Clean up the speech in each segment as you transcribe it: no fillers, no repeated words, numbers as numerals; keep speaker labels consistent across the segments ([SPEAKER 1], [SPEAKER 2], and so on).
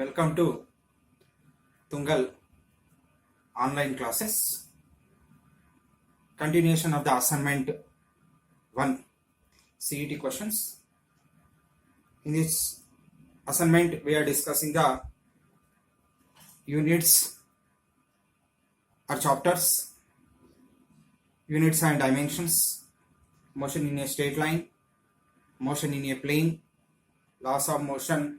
[SPEAKER 1] Welcome to Tungal online classes. Continuation of the assignment 1 CET questions. In this assignment, we are discussing the units or chapters, units and dimensions, motion in a straight line, motion in a plane, laws of motion,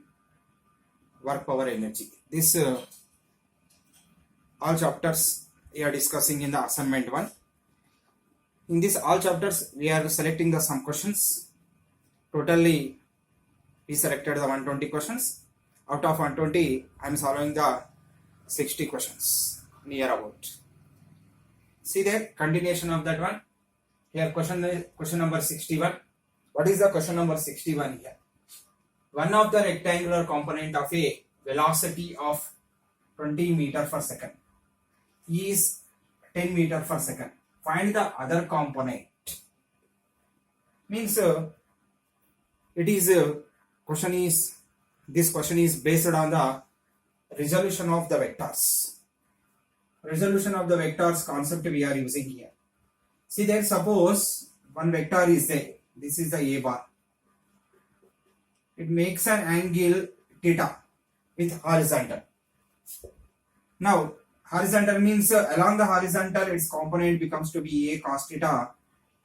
[SPEAKER 1] work power energy. This all chapters we are discussing in the assignment 1. In this all chapters we are selecting the some questions. Totally we selected the 120 questions. Out of 120 I am solving the 60 questions near about. See the continuation of that one. Here question number 61. What is the question number 61 here? One of the rectangular component of a velocity of 20 meter per second is 10 meter per second. Find the other component. Means it is this question is based on the resolution of the vectors. Resolution of the vectors concept we are using here. See that suppose one vector is there. This is the A bar. It makes an angle theta with horizontal. Now horizontal means along the horizontal its component becomes to be A cos theta.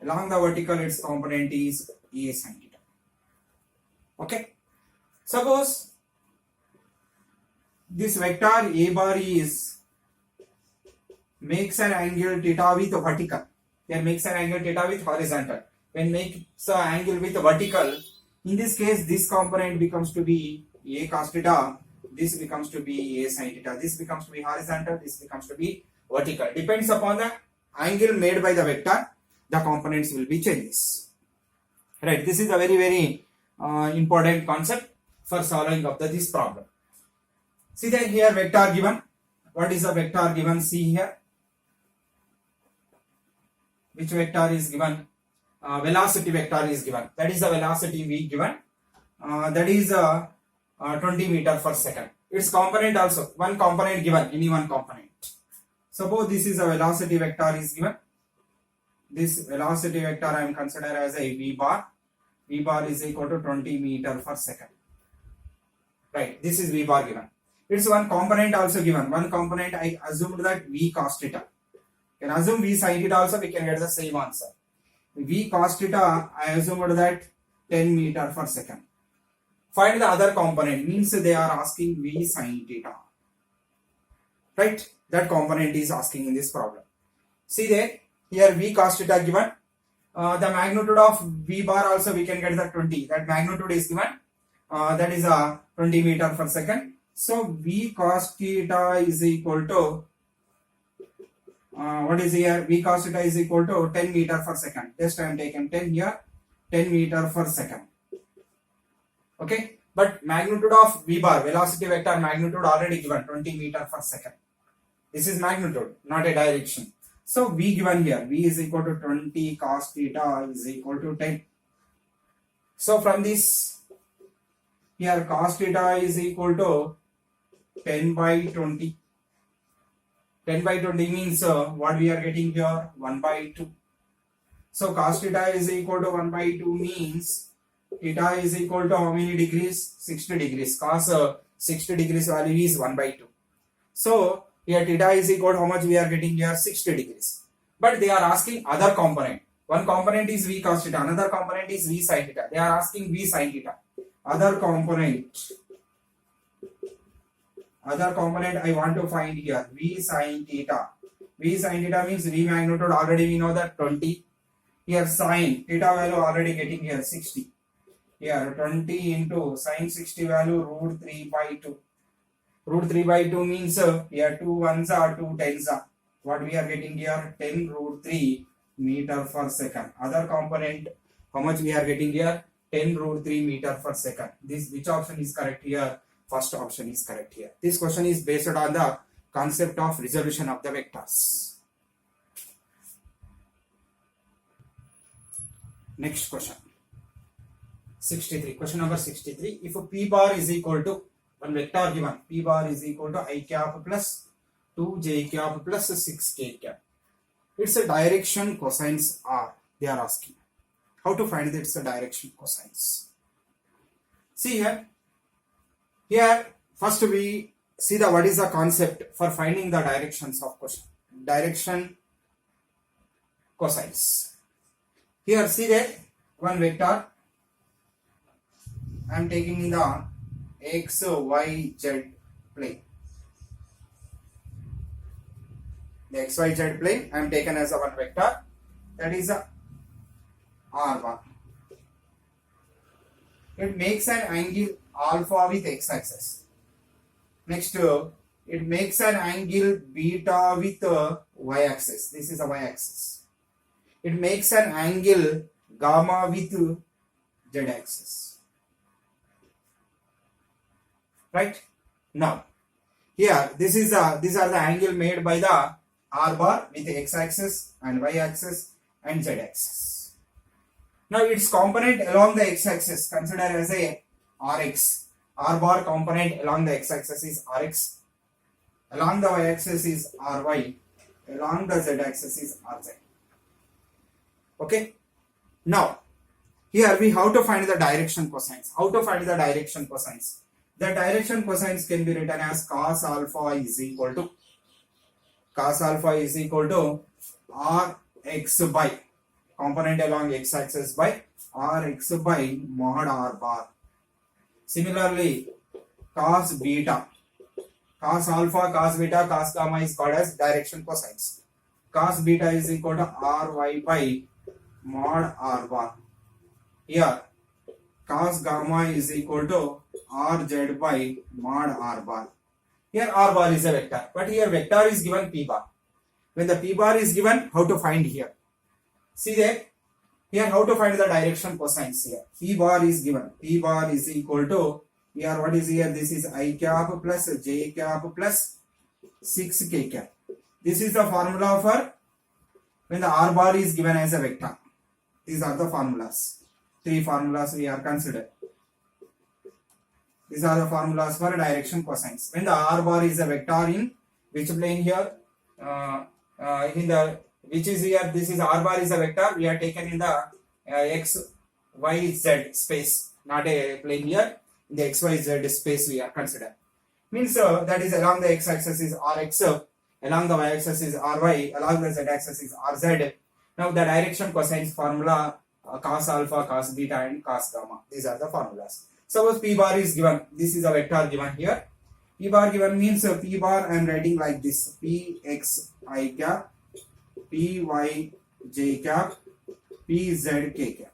[SPEAKER 1] Along the vertical its component is A sin theta. Okay. Suppose this vector A bar is makes an angle theta with vertical. Then makes an angle theta with horizontal. When makes an angle with vertical, in this case, this component becomes to be A cos theta, this becomes to be A sin theta, this becomes to be horizontal, this becomes to be vertical. Depends upon the angle made by the vector, the components will be changes. Right, this is a very important concept for solving of this problem. See that here vector given. What is the vector given? See here. Which vector is given? Velocity vector is given. That is the velocity v given. That is 20 meter per second. Its component also. One component given. Any one component. Suppose this is a velocity vector is given. This velocity vector I am considered as a v bar. V bar is equal to 20 meter per second. Right. This is v bar given. Its one component also given. One component I assumed that v cos theta. You can assume v sin theta also. We can get the same answer. V cos theta, I assumed that 10 meter per second. Find the other component, means they are asking V sin theta. Right? That component is asking in this problem. See there, here V cos theta given. The magnitude of V bar also we can get the 20. That magnitude is given. That is 20 meter per second. So V cos theta is equal to what is here? V cos theta is equal to 10 meter per second. Just I am taking 10 here, 10 meter per second. Okay, but magnitude of V bar, velocity vector magnitude already given 20 meter per second. This is magnitude, not a direction. So V given here, V is equal to 20 cos theta is equal to 10. So from this, here cos theta is equal to 10 by 20. 10 by 20 means what we are getting here 1 by 2. So cos theta is equal to 1 by 2 means theta is equal to how many degrees? 60 degrees. Cos 60 degrees value is 1 by 2. So here theta is equal to how much we are getting here 60 degrees. But they are asking other component. One component is V cos theta, another component is V sin theta. They are asking V sin theta. Other component I want to find here V sin theta. V sin theta means V magnitude already we know that 20. Here sin theta value already getting here 60. Here 20 into sin 60 value root 3 by 2. Root 3 by 2 means here 2 ones are 2 tens are. What we are getting here 10 root 3 meter per second. Other component how much we are getting here 10 root 3 meter per second. This which option is correct here? First option is correct here. This question is based on the concept of resolution of the vectors. Next question. 63. Question number 63. If a P bar is equal to one vector given, p bar is equal to I cap plus 2j cap plus 6k cap. Its direction cosines are, they are asking. How to find its direction cosines? See here first we see the what is the concept for finding the directions of question. Direction cosines. Here see that one vector I am taking in the x, y, z plane. The x, y, z plane I am taken as a one vector, that is a r1. It makes an angle alpha with x-axis. Next, it makes an angle beta with y-axis. This is a y-axis. It makes an angle gamma with z-axis. Right? Now, here these are the angle made by the r bar with the x-axis and y-axis and z-axis. Now its component along the x-axis consider as a rx. R bar component along the x-axis is rx. Along the y-axis is ry. Along the z-axis is rz. Okay. Now here we have to find the direction cosines. How to find the direction cosines? The direction cosines can be written as cos alpha is equal to rx by component along x-axis by rx by mod r bar. Similarly, cos beta, cos alpha, cos beta, cos gamma is called as direction cosines. Cos beta is equal to ry by mod r bar. Here, cos gamma is equal to rz by mod r bar. Here r bar is a vector, but here vector is given p bar. When the p bar is given, how to find here? See that here how to find the direction cosines here. P bar is given. P bar is equal to, here what is here? This is I cap plus j cap plus 6k cap. This is the formula for when the r bar is given as a vector. These are the formulas. Three formulas we are considered. These are the formulas for direction cosines. When the r bar is a vector in which plane here? In the which is here, this is r bar is a vector, we are taken in the x, y, z space, not a plane here, in the x, y, z space we are considered. Means that is along the x-axis is rx, along the y-axis is ry, along the z-axis is rz. Now the direction cosines formula, cos alpha, cos beta and cos gamma, these are the formulas. Suppose p bar is given, this is a vector given here. P bar given means p bar I am writing like this, p x I cap, p y j cap, p z k cap.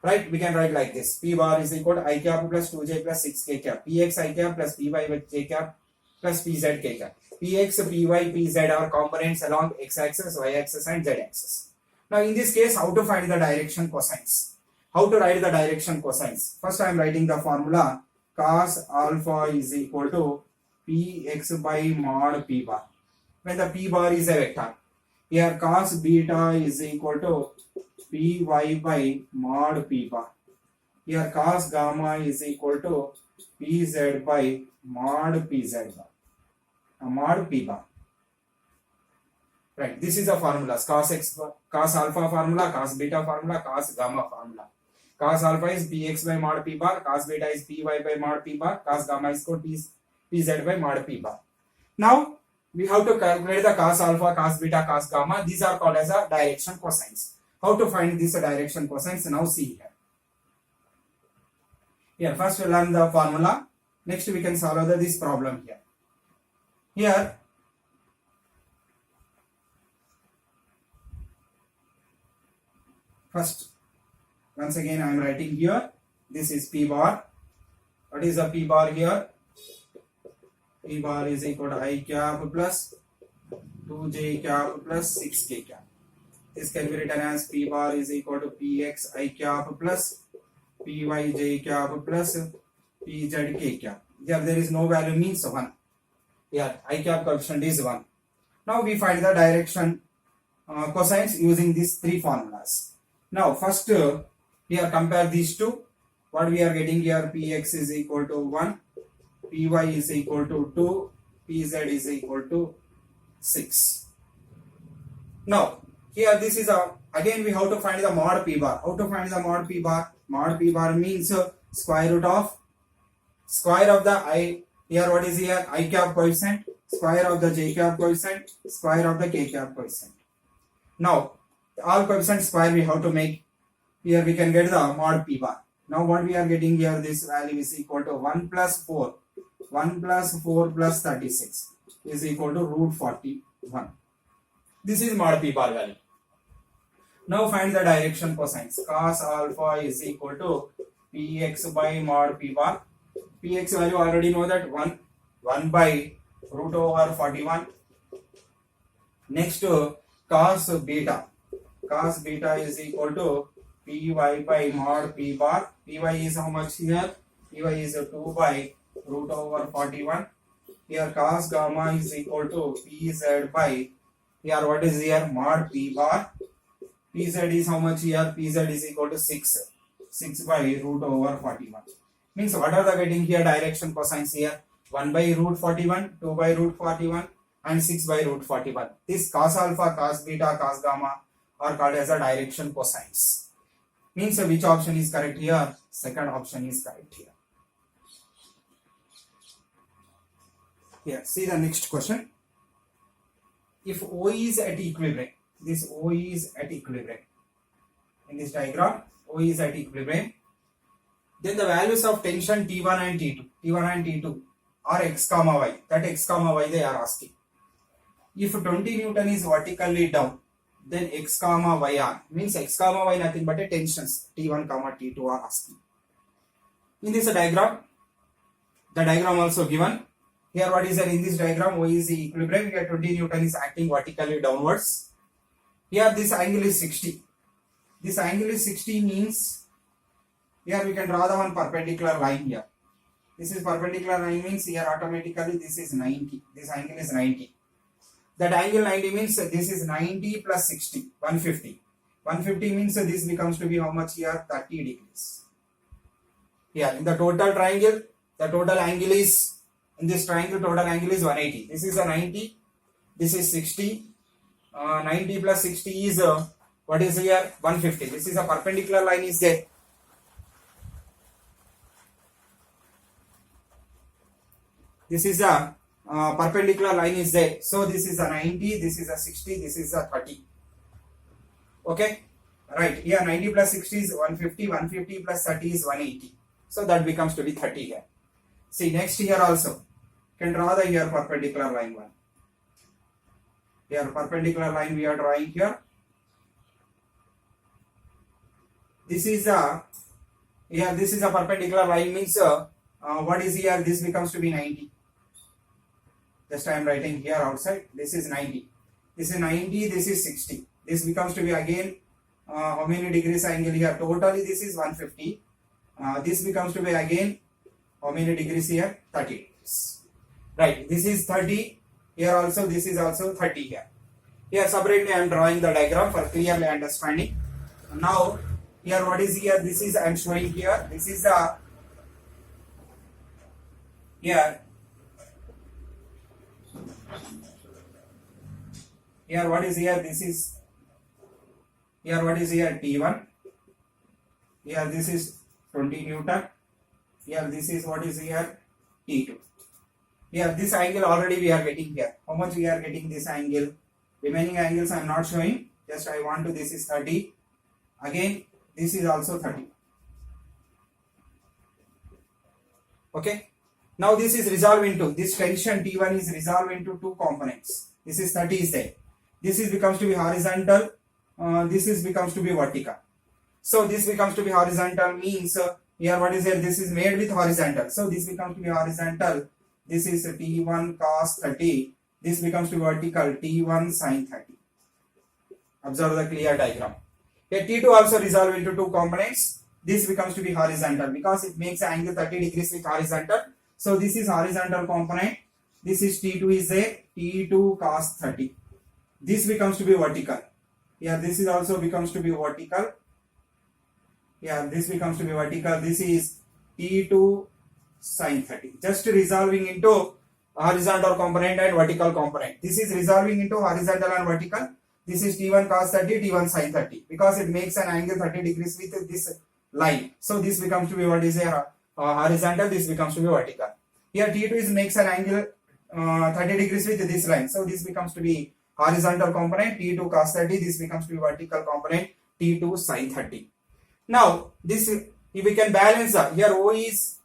[SPEAKER 1] Right, we can write like this. P bar is equal to I cap plus 2j plus 6k cap. Px I cap plus py j cap plus pz k cap. Px, py, pz are components along x-axis, y-axis and z-axis. Now in this case, how to find the direction cosines? How to write the direction cosines? First I am writing the formula cos alpha is equal to px by mod p bar. When the p bar is a vector. Here cos beta is equal to py by mod p bar. Here cos gamma is equal to pz by mod pz bar. Mod p bar. Right, this is the formulas. Cos alpha formula, cos beta formula, cos gamma formula. Cos alpha is px by mod p bar, cos beta is py by mod p bar, cos gamma is called pz by mod p bar. Now we have to calculate the cos alpha, cos beta, cos gamma. These are called as a direction cosines. How to find this direction cosines? Now see here. Here first we learn the formula. Next we can solve this problem here. Here first once again I am writing here. This is p bar. What is the p bar here? P bar is equal to I cap plus 2j cap plus 6k cap. This can be written as p bar is equal to px I cap plus py j cap plus pz k cap. Here there is no value means 1. Here I cap coefficient is 1. Now we find the direction cosines using these three formulas. Now first here compare these two. What we are getting here, px is equal to 1, Py is equal to 2, Pz is equal to 6. Now, here this is again we have to find the mod P bar. How to find the mod P bar? Mod P bar means square root of the I. Here what is here? I cap coefficient, square of the j cap coefficient, square of the k cap coefficient. Now, all coefficient square we have to make. Here we can get the mod P bar. Now what we are getting here, this value is equal to 1 plus 4. 1 plus 4 plus 36 is equal to root 41. This is mod P bar value. Now find the direction cosines. Cos alpha is equal to Px by mod P bar. Px value already know that 1 by root over 41. Next cos beta. Cos beta is equal to Py by mod P bar. Py is how much here? Py is 2 by root over 41. Here cos gamma is equal to Pz by, here what is here? Mod P bar. Pz is how much here? Pz is equal to 6. 6 by root over 41. Means what are the getting here direction cosines here? 1 by root 41, 2 by root 41 and 6 by root 41. This cos alpha, cos beta, cos gamma are called as a direction cosines. Means which option is correct here? Second option is correct here. Here, see the next question. If O is at equilibrium, this O is at equilibrium. In this diagram, O is at equilibrium. Then the values of tension T1 and T2 are x comma y. That x comma y they are asking. If 20 Newton is vertically down, then x comma y are, means x comma y nothing but a tensions T1 comma T2 are asking. In this diagram, the diagram also given. Here what is there in this diagram? O is the equilibrium. Here 20 Newton is acting vertically downwards. Here this angle is 60. This angle is 60 means here we can draw the one perpendicular line here. This is perpendicular line means here automatically this is 90. This angle is 90. That angle 90 means this is 90 plus 60, 150. 150 means this becomes to be how much here? 30 degrees. Here in the total triangle, the total angle is, in this triangle total angle is 180. This is a 90. This is 60. 90 plus 60 is what is here? 150. This is a perpendicular line is there. This is a perpendicular line is there. So this is a 90, this is a 60, this is a 30. Okay. Right. Here 90 plus 60 is 150. 150 plus 30 is 180. So that becomes to be 30 here. See next here also. Can draw the here perpendicular line one. Here perpendicular line we are drawing here. This is a, here this is a perpendicular line means what is here? This becomes to be 90. Just I am writing here outside. This is 90. This is 90. This is 60. This becomes to be again how many degrees angle here? Totally this is 150. This becomes to be again how many degrees here? 30 degrees. Right. This is 30. Here also this is also 30 here. Here separately I am drawing the diagram for clearly understanding. Now here what is here? This is I am showing here. This is the here. Here what is here? This is here what is here? T1. Here this is 20 Newton. Here this is what is here? T2. Here this angle already we are getting here. How much we are getting this angle? Remaining angles I am not showing. Just I want to, this is 30. Again this is also 30. Okay. Now this is resolved into, this tension T1 is resolved into two components. This is 30 is there. This is becomes to be horizontal. This is becomes to be vertical. So this becomes to be horizontal means here what is here? This is made with horizontal. So this becomes to be horizontal. This is T1 cos 30. This becomes to be vertical T1 sin 30. Observe the clear diagram. Here T2 also resolve into two components. This becomes to be horizontal because it makes an angle 30 degrees with horizontal. So this is horizontal component. This is T2 is there. T2 cos 30. This becomes to be vertical. Here this is also becomes to be vertical. Here this becomes to be vertical. This is T2 sine 30. Just resolving into horizontal component and vertical component. This is resolving into horizontal and vertical. This is T1 cos 30, T1 sin 30, because it makes an angle 30 degrees with this line. So this becomes to be what is here horizontal, this becomes to be vertical. Here T2 is makes an angle 30 degrees with this line. So this becomes to be horizontal component T2 cos 30, this becomes to be vertical component T2 sin 30. Now this, if we can balance here O is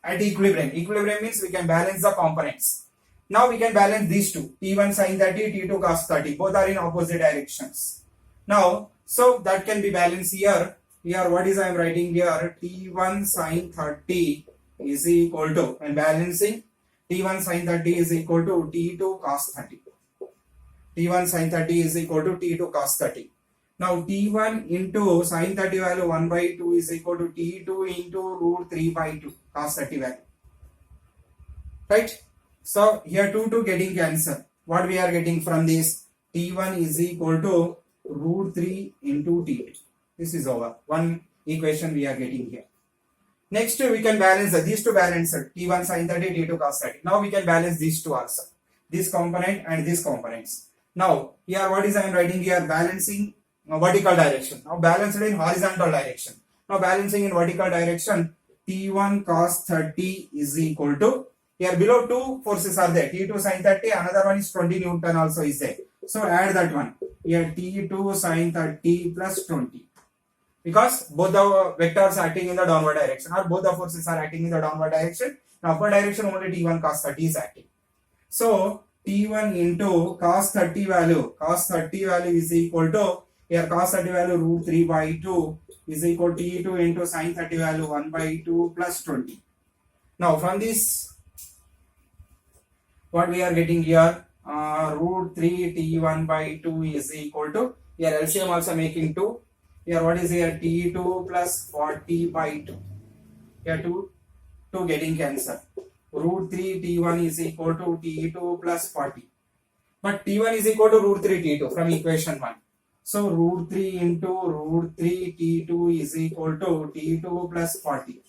[SPEAKER 1] at equilibrium. Equilibrium means we can balance the components. Now we can balance these two, T1 sin 30, T2 cos 30, both are in opposite directions. Now, so that can be balanced here. Here what is I am writing here, T1 sin 30 is equal to, and balancing, T1 sin 30 is equal to T2 cos 30. T1 sin 30 is equal to T2 cos 30. Now T1 into sin 30 value 1 by 2 is equal to T2 into root 3 by 2 cos 30 value. Right? So here 2 getting cancelled. What we are getting from this, T1 is equal to root 3 into T2. This is over. One equation we are getting here. Next we can balance these two balance T1 sin 30, T2 cos 30. Now we can balance these two also. This component and these components. Now here what is I am writing here, balancing vertical direction. Now balanced in horizontal direction. Now balancing in vertical direction, T1 cos 30 is equal to, here below two forces are there, T2 sin 30, another one is 20 Newton also is there. So add that one. Here T2 sin 30 plus 20. Because both the vectors are acting in the downward direction, or both the forces are acting in the downward direction. In upward direction only T1 cos 30 is acting. So T1 into cos 30 value is equal to, here cos 30 value root 3 by 2 is equal to T2 into sin 30 value 1 by 2 plus 20. Now from this, what we are getting here, root 3 T1 by 2 is equal to, here LCM also making 2. Here what is here, T2 plus 40 by 2. Here 2 getting cancelled. Root 3 T1 is equal to T2 plus 40. But T1 is equal to root 3 T2 from equation 1. So root 3 into root 3 T2 is equal to T2 plus 40.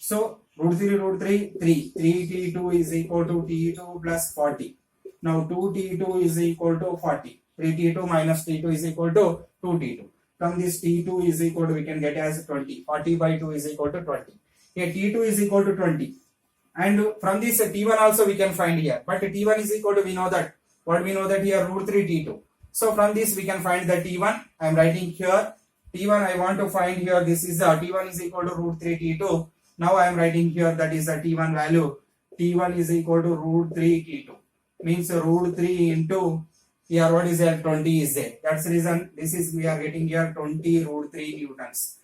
[SPEAKER 1] So root 3, 3 T2 is equal to T2 plus 40. Now 2 T2 is equal to 40. 3 T2 minus T2 is equal to 2 T2. From this T2 is equal to, we can get as 20. 40 by 2 is equal to 20. Here T2 is equal to 20. And from this T1 also we can find here. But T1 is equal to, we know that, what we know that here root 3 T2. So from this we can find the T1. I am writing here. T1 I want to find here. This is the T1 is equal to root 3 T2. Now I am writing here, that is the T1 value. T1 is equal to root 3 T2. Means root 3 into, here what is there, 20 is there. That's the reason this is, we are getting here 20 root 3 newtons.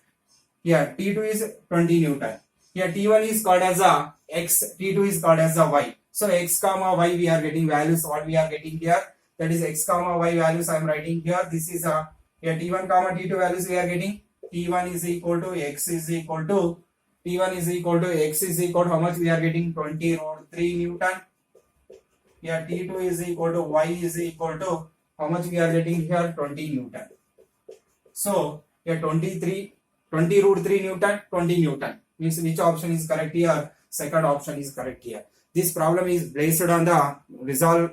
[SPEAKER 1] Here T2 is 20 Newton. Here T1 is called as a X, T2 is called as a Y. So X comma Y we are getting values. What we are getting here, that is X comma Y values I am writing here. This is a, here T1 comma T2 values we are getting. T1 is equal to X is equal to, T1 is equal to X is equal to how much we are getting, 20 root 3 Newton. Here T2 is equal to Y is equal to how much we are getting here, 20 Newton. So here 20 root 3 Newton, 20 Newton. Means which option is correct here? Second option is correct here. This problem is based on the resolve.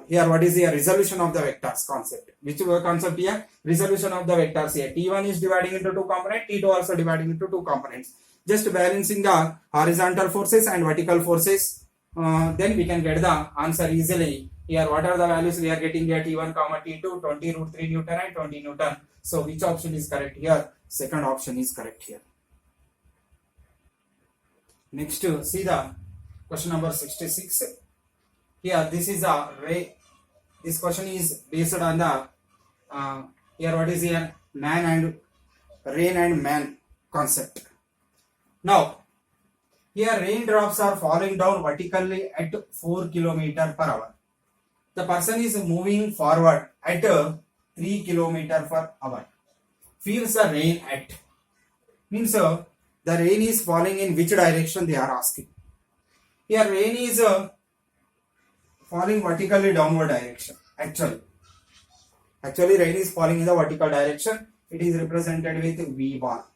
[SPEAKER 1] Here what is the resolution of the vectors concept? Which concept here? Resolution of the vectors here. T1 is dividing into two components, T2 also dividing into two components. Just balancing the horizontal forces and vertical forces. Then we can get the answer easily. Here what are the values we are getting here, T1 comma T2, 20 root 3 Newton and 20 Newton. So which option is correct here? Second option is correct here. Next see the question number 66. Here this is a ray. This question is based on the here what is here, man and rain and man concept. Now here raindrops are falling down vertically at 4 km per hour. The person is moving forward at 3 km per hour. Feels the rain at. Means the rain is falling in which direction they are asking. Here rain is falling vertically downward direction. Actually rain is falling in the vertical direction. It is represented with V bar.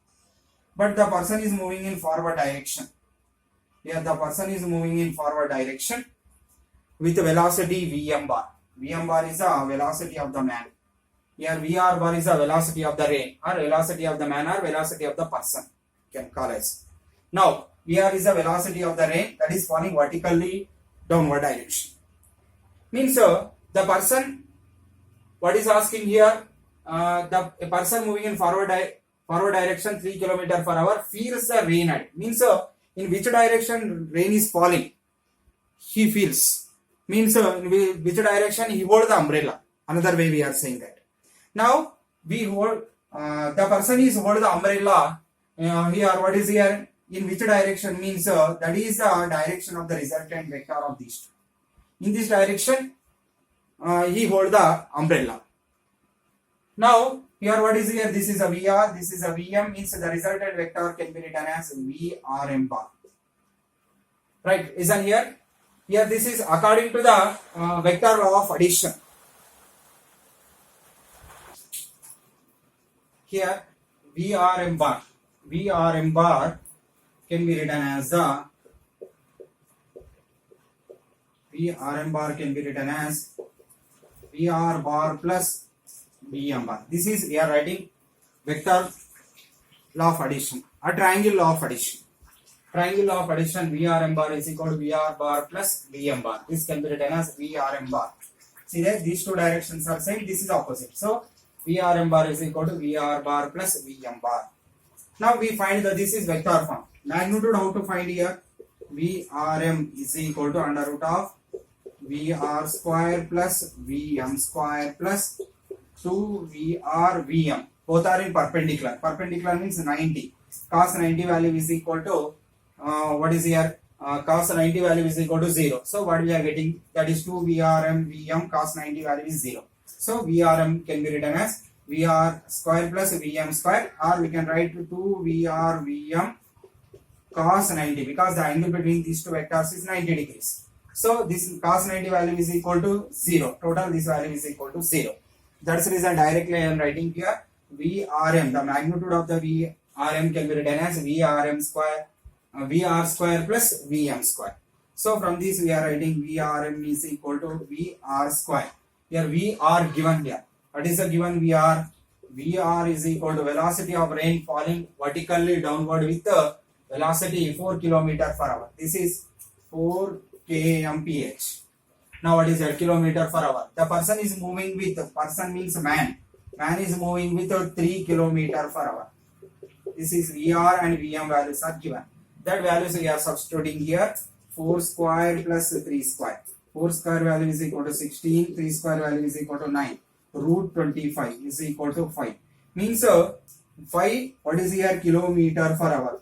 [SPEAKER 1] But the person is moving in forward direction. Here the person is moving in forward direction with velocity Vm bar. Vm bar is the velocity of the man. Here Vr bar is the velocity of the rain, or velocity of the man, or velocity of the person. You can call as. Now Vr is the velocity of the rain that is falling vertically downward direction. Means the person, what is asking here, the person moving in forward direction 3 km per hour feels the rain at, means in which direction rain is falling he feels, means in which direction he holds the umbrella. Another way we are saying that. Now we hold, the person is hold the umbrella here. What is here? In which direction means that is the direction of the resultant vector of these two. In this direction he hold the umbrella. Now here what is here? This is a Vr, this is a Vm, means the resultant vector can be written as Vrm bar. Right, isn't here? Here this is according to the vector law of addition. Here Vrm bar can be written as the Vrm bar can be written as Vr bar plus Vm bar. This is, we are writing vector law of addition, a triangle law of addition. Triangle law of addition, Vrm bar is equal to Vr bar plus Vm bar. This can be written as Vrm bar. See that these two directions are same, this is opposite. So Vrm bar is equal to Vr bar plus Vm bar. Now we find that this is vector form. Magnitude how to find here? Vrm is equal to under root of Vr square plus Vm square plus 2Vr Vm. Both are in perpendicular. Perpendicular means 90. Cos 90 value is equal to what is here? Cos 90 value is equal to 0. So what we are getting? That is 2Vrm Vm cos 90 value is 0. So Vrm can be written as Vr square plus Vm square, or we can write 2Vr Vm cos 90, because the angle between these two vectors is 90 degrees. So this cos 90 value is equal to 0. Total this value is equal to 0. That's the reason directly I am writing here Vrm. The magnitude of the Vrm can be written as Vrm square, Vr square plus Vm square. So from this we are writing Vrm is equal to Vr square. Here Vr given here. What is the given Vr? Vr is equal to velocity of rain falling vertically downward with the velocity 4 km per hour. This is 4 kmph. Now what is that? Kilometer per hour. The person is moving with, person means man. Man is moving with 3 km per hour. This is Vr and Vm values are given. That values we are substituting here. 4 square plus 3 square. 4 square value is equal to 16. 3 square value is equal to 9. Root 25 is equal to 5. Means 5, what is here? Kilometer per hour.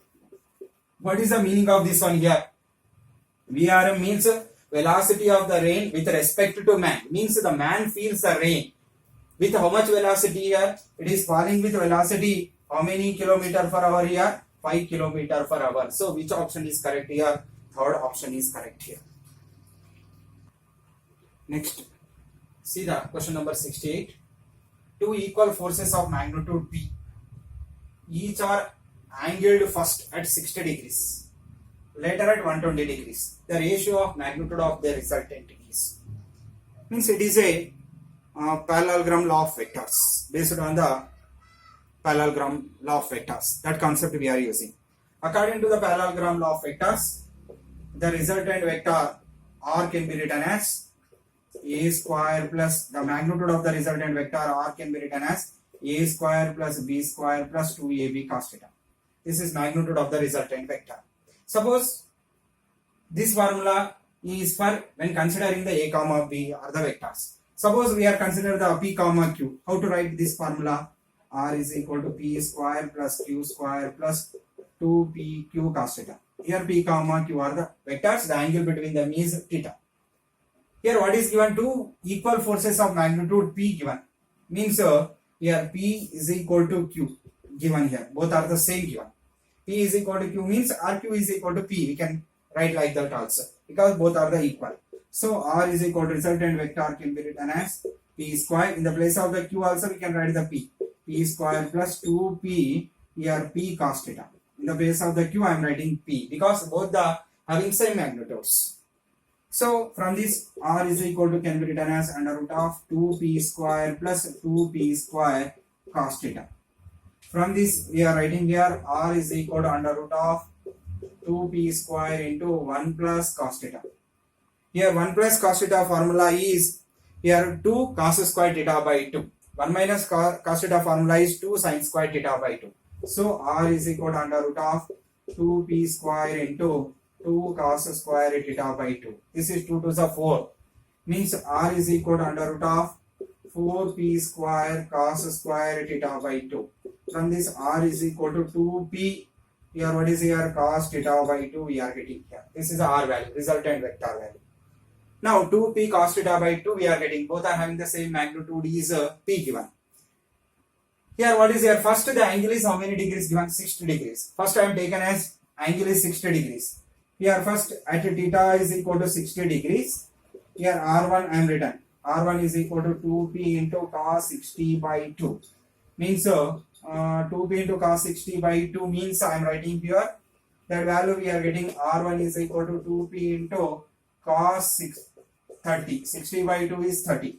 [SPEAKER 1] What is the meaning of this one here? Vrm means velocity of the rain with respect to man. Means the man feels the rain. With how much velocity here? It is falling with velocity how many kilometer per hour here? 5 kilometer per hour. So which option is correct here? Third option is correct here. Next, see the question number 68. Two equal forces of magnitude P. Each are angled first at 60 degrees, later at 120 degrees. The ratio of magnitude of the resultant is. Means it is a parallelogram law of vectors, based on the parallelogram law of vectors. That concept we are using. According to the parallelogram law of vectors, the resultant vector R can be written as a square plus the magnitude of the resultant vector R can be written as a square plus b square plus 2ab cos theta. This is magnitude of the resultant vector. Suppose this formula is for when considering the a comma b are the vectors. Suppose we are considering the p comma q. How to write this formula? R is equal to p square plus q square plus 2pq cos theta. Here p comma q are the vectors. The angle between them is theta. Here what is given? Two equal forces of magnitude P given. Means here P is equal to Q given here. Both are the same given. P is equal to Q means RQ is equal to P. We can write like that also, because both are the equal. So R is equal to resultant vector can be written as P square. In the place of the Q also we can write the P. P square plus 2P, here P cos theta. In the place of the Q I am writing P, because both the having same magnitudes. So from this r is equal to can be written as under root of 2p square plus 2p square cos theta. From this we are writing here r is equal to under root of 2p square into 1 plus cos theta. Here 1 plus cos theta formula is here 2 cos square theta by 2. 1 minus cos theta formula is 2 sin square theta by 2. So r is equal to under root of 2p square into 2 cos square theta by 2. This is 2 to the 4. Means r is equal to under root of 4p square cos square theta by 2. From this r is equal to 2p. Here what is here cos theta by 2 we are getting here. This is r value, resultant vector value. Now 2p cos theta by 2 we are getting, both are having the same magnitude is p given. Here what is here, first the angle is how many degrees given, 60 degrees. First I am taken as angle is 60 degrees. Here first at theta is equal to 60 degrees. Here r1 I am written, r1 is equal to 2p into cos 60 by 2. Means 2p into cos 60 by 2 means I am writing here that value we are getting r1 is equal to 2p into cos 30. 60 by 2 is 30.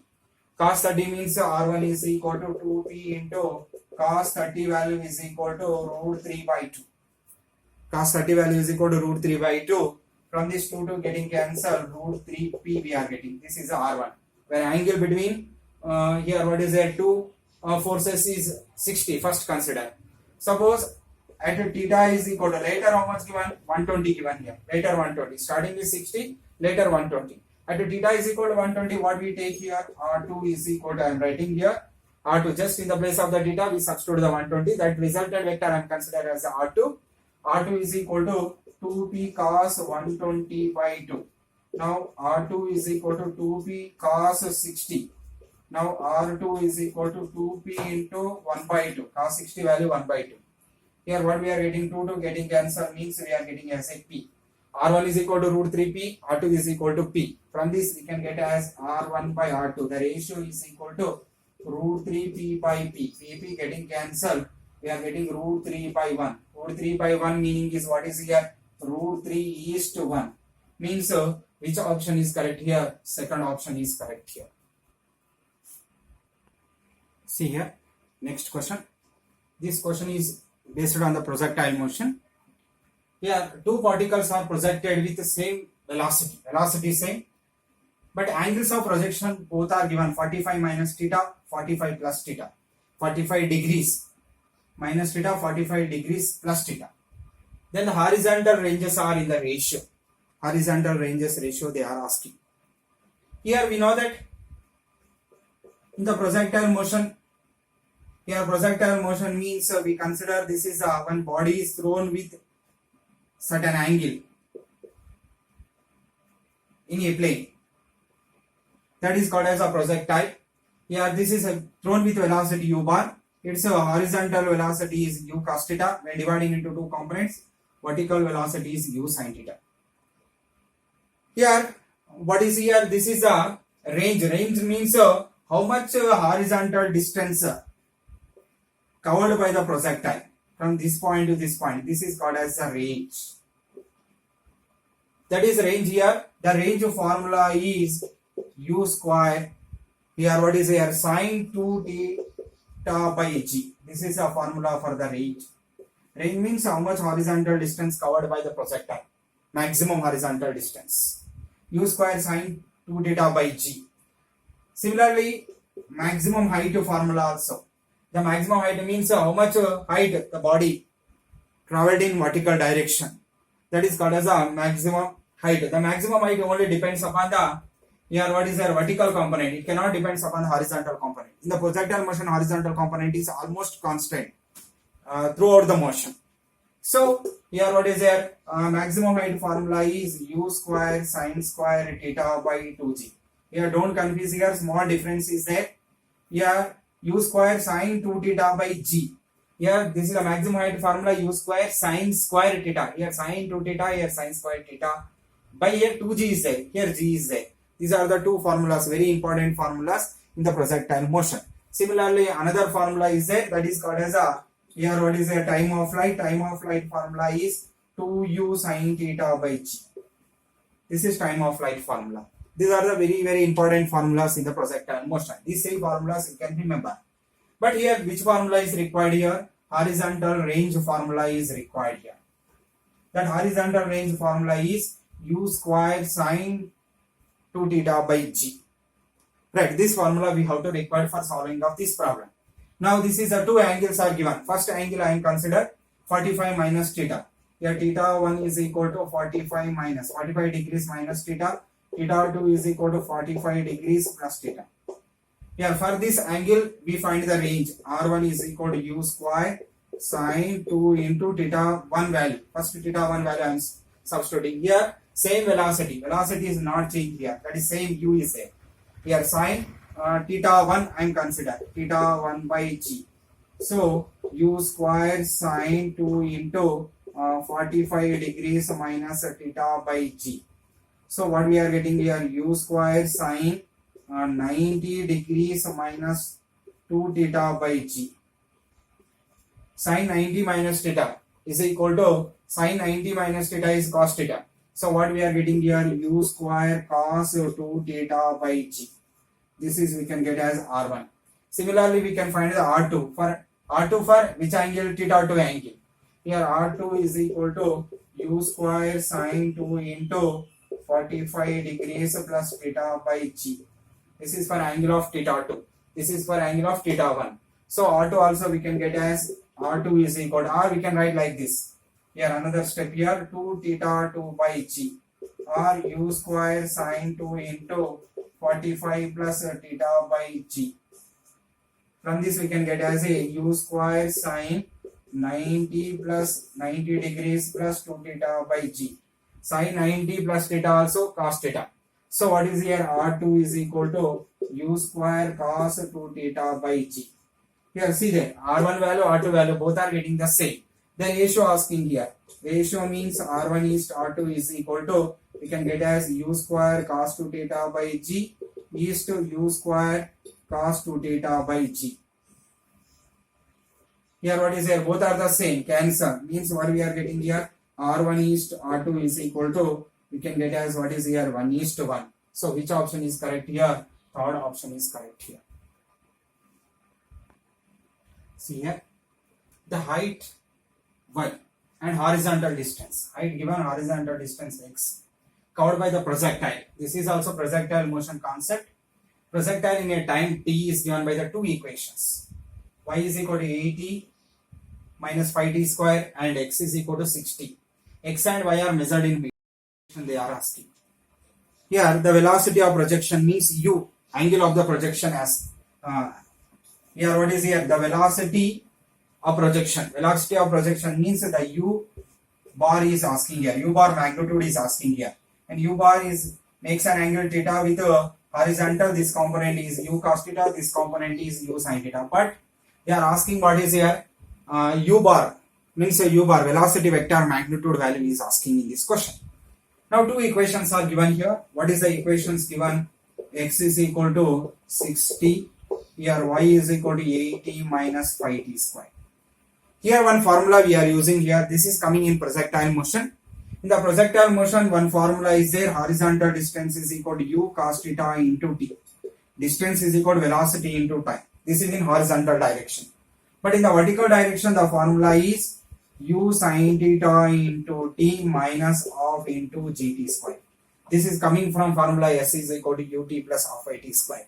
[SPEAKER 1] Cos 30 means r1 is equal to 2p into cos 30 value is equal to root 3 by 2. Cos 30 value is equal to root 3 by 2. From this 2 getting cancelled, root 3p we are getting. This is r1. Where angle between here what is there, two forces is 60. First consider. Suppose at theta is equal to, later how much given, 120 given here. Later 120. Starting with 60, later 120. At theta is equal to 120, what we take here, r2 is equal to, I am writing here r2, just in the place of the theta we substitute the 120. That resultant vector I am considered as r2. r2 is equal to 2p cos 120 by 2. Now r2 is equal to 2p cos 60. Now r2 is equal to 2p into 1 by 2. Cos 60 value 1 by 2. Here what we are getting, 2 getting cancelled means we are getting as a p. r1 is equal to root 3p, r2 is equal to p. From this we can get as r1 by r2. The ratio is equal to root 3p by p. P getting cancelled. We are getting root 3 by 1. Root 3 by 1 meaning is what is here? Root 3 is to 1. Means which option is correct here? Second option is correct here. See here. Next question. This question is based on the projectile motion. Here two particles are projected with the same velocity. Velocity same. But angles of projection both are given, 45 minus theta, 45 plus theta. 45 degrees minus theta, 45 degrees plus theta. Then the horizontal ranges are in the ratio. Horizontal ranges ratio they are asking. Here we know that in the projectile motion, here projectile motion means we consider this is when body is thrown with certain angle in a plane. That is called as a projectile. Here this is thrown with velocity u bar. Its horizontal velocity is u cos theta. When dividing into two components, vertical velocity is u sin theta. Here what is here? This is a range. Range means how much horizontal distance covered by the projectile from this point to this point. This is called as a range. That is range here. The range formula is u square. Here what is here? Sin 2 theta by g. This is a formula for the range. Range means how much horizontal distance covered by the projectile. Maximum horizontal distance. U square sin 2 theta by g. Similarly, maximum height formula also. The maximum height means how much height the body traveled in vertical direction. That is called as a maximum height. The maximum height only depends upon the here what is the vertical component. It cannot depend upon the horizontal component. In the projectile motion, horizontal component is almost constant throughout the motion. So here what is there? Maximum height formula is u square sin square theta by 2g. Here don't confuse, here small difference is there. Here u square sin 2 theta by g. Here this is the maximum height formula, u square sin square theta. Here sin 2 theta, here sin square theta. By here 2g is there, here g is there. These are the two formulas, very important formulas in the projectile motion. Similarly, another formula is there, that is called as a, here what is the time of flight? Time of flight formula is 2u sin theta by g. This is time of flight formula. These are the very important formulas in the projectile motion. These three formulas you can remember. But here which formula is required here? Horizontal range formula is required here. That horizontal range formula is u square sine 2 theta by g. Right, this formula we have to require for solving of this problem. Now this is the two angles are given. First angle I am consider 45 minus theta. Here theta 1 is equal to 45 degrees minus theta. Theta 2 is equal to 45 degrees plus theta. Here for this angle we find the range. R1 is equal to u square sine 2 into theta 1 value. First theta 1 value I am substituting. Here same velocity. Velocity is not changed here. That is same u is there. Here sine theta 1 I am consider. Theta 1 by g. So u square sine 2 into 45 degrees minus theta by g. So what we are getting here, u square sine 90 degrees minus 2 theta by g. Sine 90 minus theta is equal to sine 90 minus theta is cos theta. So what we are getting here, u square cos 2 theta by g. This is we can get as R1. Similarly we can find the R2. For R2 for which angle? Theta 2 angle. Here R2 is equal to u square sine 2 into 45 degrees plus theta by g. This is for angle of theta 2. This is for angle of theta 1. So R2 also we can get as R2 is equal to, or we can write like this. Here another step here, 2 theta 2 by g, or u square sine 2 into 45 plus theta by g. From this we can get as a u square sine 90 plus 90 degrees plus 2 theta by g. Sine 90 plus theta also cos theta. So what is here? R2 is equal to u square cos 2 theta by g. Here see there, R1 value, R2 value both are getting the same. The ratio asking here. Ratio means R1 is to R2 is equal to, we can get as u square cos 2 theta by g is to u square cos 2 theta by g. Here what is here? Both are the same. Cancel. Means what we are getting here? R1 is to R2 is equal to, we can get as what is here? 1 is to 1. So which option is correct here? Third option is correct here. See here, the height y and horizontal distance. Height given, horizontal distance x, covered by the projectile. This is also projectile motion concept. Projectile in a time t is given by the two equations. Y is equal to 80 minus 5t square and x is equal to 60. X and y are measured in meters. They are asking. Here the velocity of projection means u, angle of the projection as here what is here? The velocity of projection. Velocity of projection means the u bar is asking here. U bar magnitude is asking here. And u bar is makes an angle theta with a horizontal. This component is u cos theta. This component is u sin theta. But they are asking what is here? U bar means a u bar velocity vector magnitude value is asking in this question. Now two equations are given here. What is the equations given? X is equal to 60. Here y is equal to 80 minus 5t square. Here one formula we are using here. This is coming in projectile motion. In the projectile motion, one formula is there. Horizontal distance is equal to u cos theta into t. Distance is equal to velocity into time. This is in horizontal direction. But in the vertical direction, the formula is u sin theta into t minus half into gt square. This is coming from formula s is equal to ut plus half it square.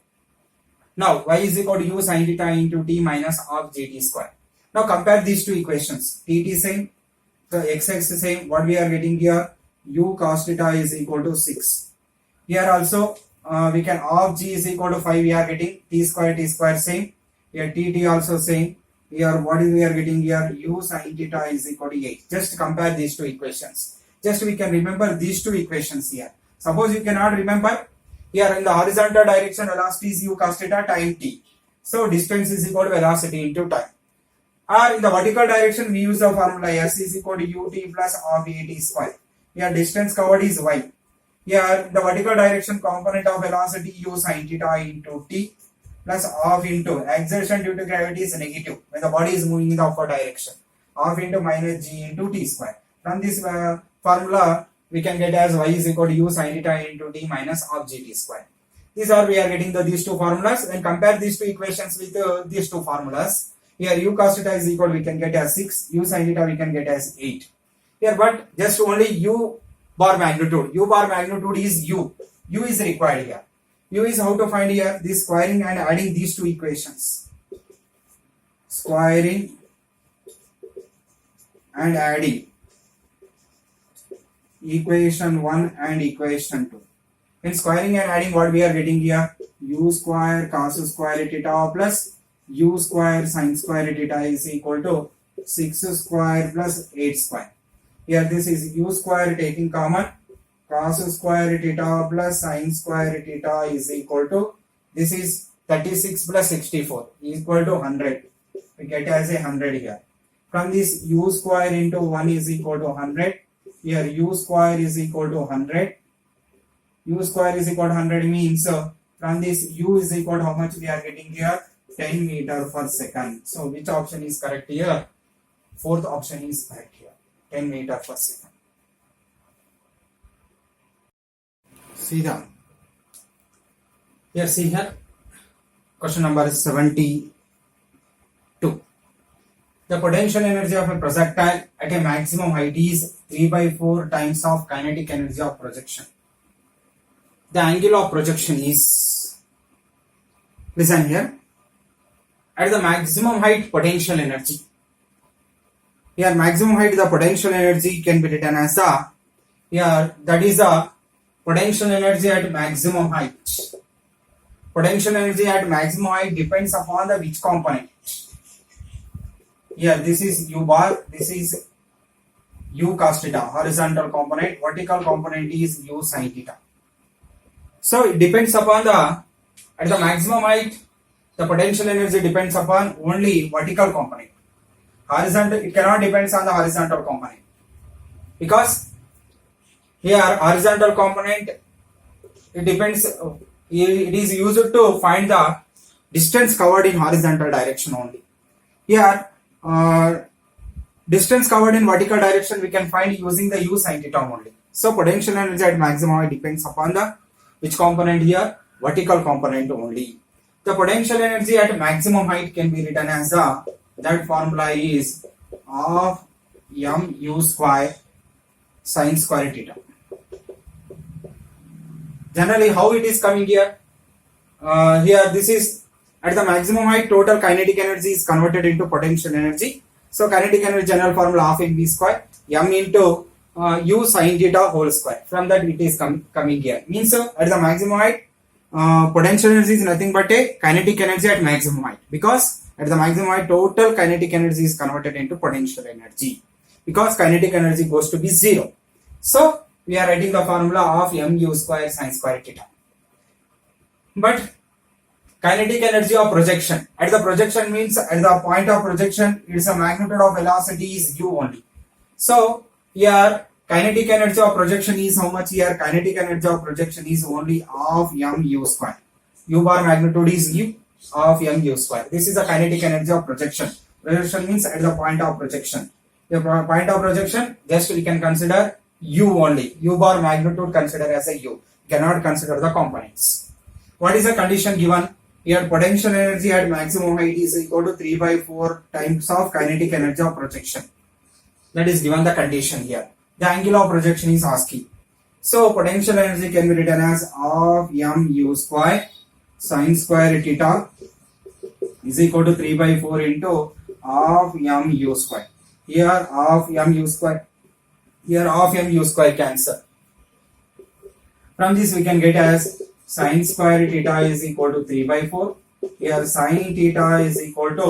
[SPEAKER 1] Now y is equal to u sin theta into t minus half gt square. Now compare these two equations. T same, the xx is same. What we are getting here? U cos theta is equal to 6. Here also we can half g is equal to 5. We are getting t square same. Here tt also same. Here what is we are getting here? U sin theta is equal to 8. Just compare these two equations. Just we can remember these two equations here. Suppose you cannot remember. Here in the horizontal direction, velocity is u cos theta time t. So distance is equal to velocity into time. Or in the vertical direction, we use the formula s is equal to ut plus half at square. Here distance covered is y. Here the vertical direction component of velocity u sin theta into t plus half into acceleration due to gravity is negative when the body is moving in the upward direction. Half into minus g into t square. From this formula, we can get as y is equal to u sin theta into t minus of gt square. These are we are getting these two formulas, and compare these two equations with these two formulas. Here u cos theta is equal, we can get as 6, u sin theta we can get as 8. Here but just only u bar magnitude is u is required here. U is how to find here, this squaring and adding these two equations, squaring and adding equation 1 and equation 2. In squaring and adding, what we are getting here, u square cos square theta plus u square sin square theta is equal to 6 square plus 8 square. Here this is u square taking common, cos square theta plus sin square theta is equal to, this is 36 plus 64 equal to 100. We get as a 100 here. From this u square into 1 is equal to 100. Here u square is equal to 100. U square is equal to 100 means from this u is equal to how much we are getting here, 10 meter per second. So which option is correct here? Fourth option is correct here, 10 meter per second. See down. Here see here, question number 72. The potential energy of a projectile at a maximum height is 3/4 times of kinetic energy of projection. The angle of projection is, listen here, at the maximum height potential energy. Here maximum height the potential energy can be written as a, here that is the potential energy at maximum height. Potential energy at maximum height depends upon the which component. Here this is u bar, this is u cos theta, horizontal component, vertical component is u sin theta. So it depends upon the, at the maximum height, the potential energy depends upon only vertical component. Horizontal, it cannot depend on the horizontal component, because here horizontal component, it depends, it is used to find the distance covered in horizontal direction only. Here distance covered in vertical direction we can find using the u sin theta only. So potential energy at maximum height depends upon the which component here, vertical component only. The potential energy at maximum height can be written as the, that formula is of mu square sin square theta. Generally how it is coming here, here this is at the maximum height total kinetic energy is converted into potential energy. So kinetic energy general formula of mv square m into u sin theta whole square. From that it is coming here. Means at the maximum height potential energy is nothing but a kinetic energy at maximum height, because at the maximum height total kinetic energy is converted into potential energy, because kinetic energy goes to be 0. So we are writing the formula of mu square sin square theta. But kinetic energy of projection, at the projection means at the point of projection, its a magnitude of velocity is u only. So here kinetic energy of projection is how much here? Kinetic energy of projection is only of mu square. U bar magnitude is u of mu square. This is the kinetic energy of projection. Projection means at the point of projection. The point of projection, just we can consider u only. U bar magnitude consider as a u. Cannot consider the components. What is the condition given? Here potential energy at maximum height is equal to 3/4 times of kinetic energy of projection. That is given the condition here. The angle of projection is asking. So potential energy can be written as of mu square sin square theta is equal to 3/4 into of mu square. Here of mu square, here of mu square cancel. From this we can get as sin square theta is equal to 3/4. Here sin theta is equal to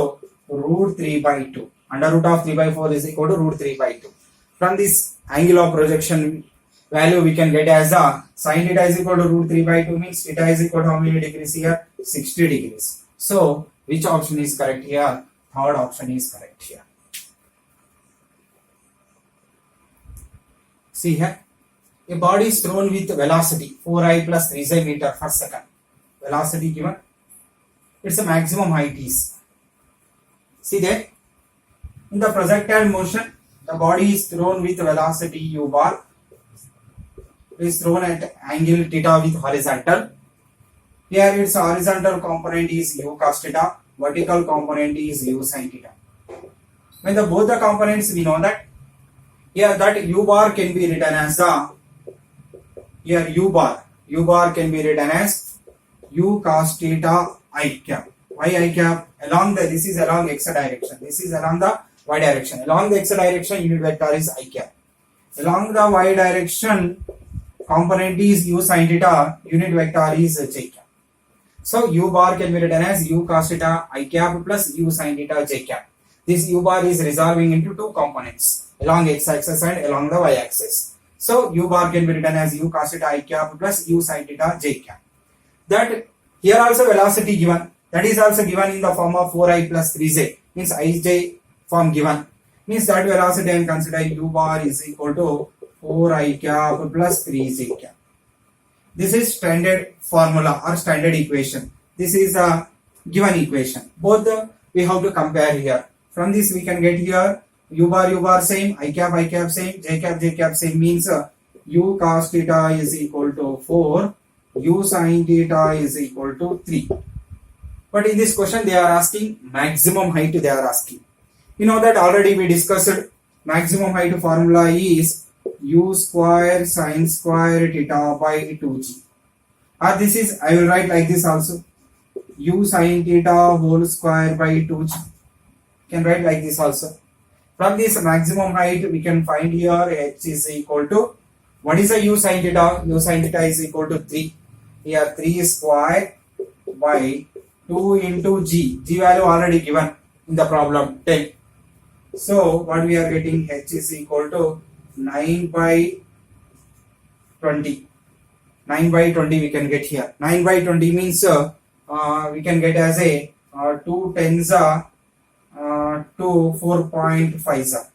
[SPEAKER 1] root 3/2. Under root of 3/4 is equal to root 3/2. From this angle of projection value we can get as a sin theta is equal to root 3/2 means theta is equal to how many degrees here? 60 degrees. So which option is correct here? Third option is correct here. See here, a body is thrown with velocity 4I plus 3j meter per second. Velocity given, its a maximum height is. See there, in the projectile motion, the body is thrown with velocity u bar. is thrown at angle theta with horizontal. Here its horizontal component is u cos theta, vertical component is u sin theta. When both the components we know that here that u bar can be written as the here u bar can be written as u cos theta I cap. Why I cap? Along the this is along x direction. This is along the y direction. Along the x direction unit vector is I cap. Along the y direction component is u sin theta, unit vector is j cap. So u bar can be written as u cos theta I cap plus u sin theta j cap. This u bar is resolving into two components along x axis and along the y axis. So u bar can be written as u cos theta I cap plus u sin theta j cap. That here also velocity given, that is also given in the form of 4i plus 3j, means ij form given, means that velocity I am considering u bar is equal to 4i cap plus 3j cap. This is standard formula or standard equation. This is a given equation. Both we have to compare here. From this we can get here u bar same, I cap same, j cap same, means u cos theta is equal to 4, u sin theta is equal to 3. But in this question they are asking maximum height, they are asking. You know that already we discussed maximum height formula is u square sin square theta by 2g. Or this is, I will write like this also, u sin theta whole square by 2g. Can write like this also. From this maximum height we can find here h is equal to, what is the u sin theta? U sin theta is equal to 3. Here 3 square by 2 into g. G value already given in the problem 10. So what we are getting, h is equal to 9 by 20. 9 by 20 we can get here. 9 by 20 means we can get as a 2 tens to 4.5.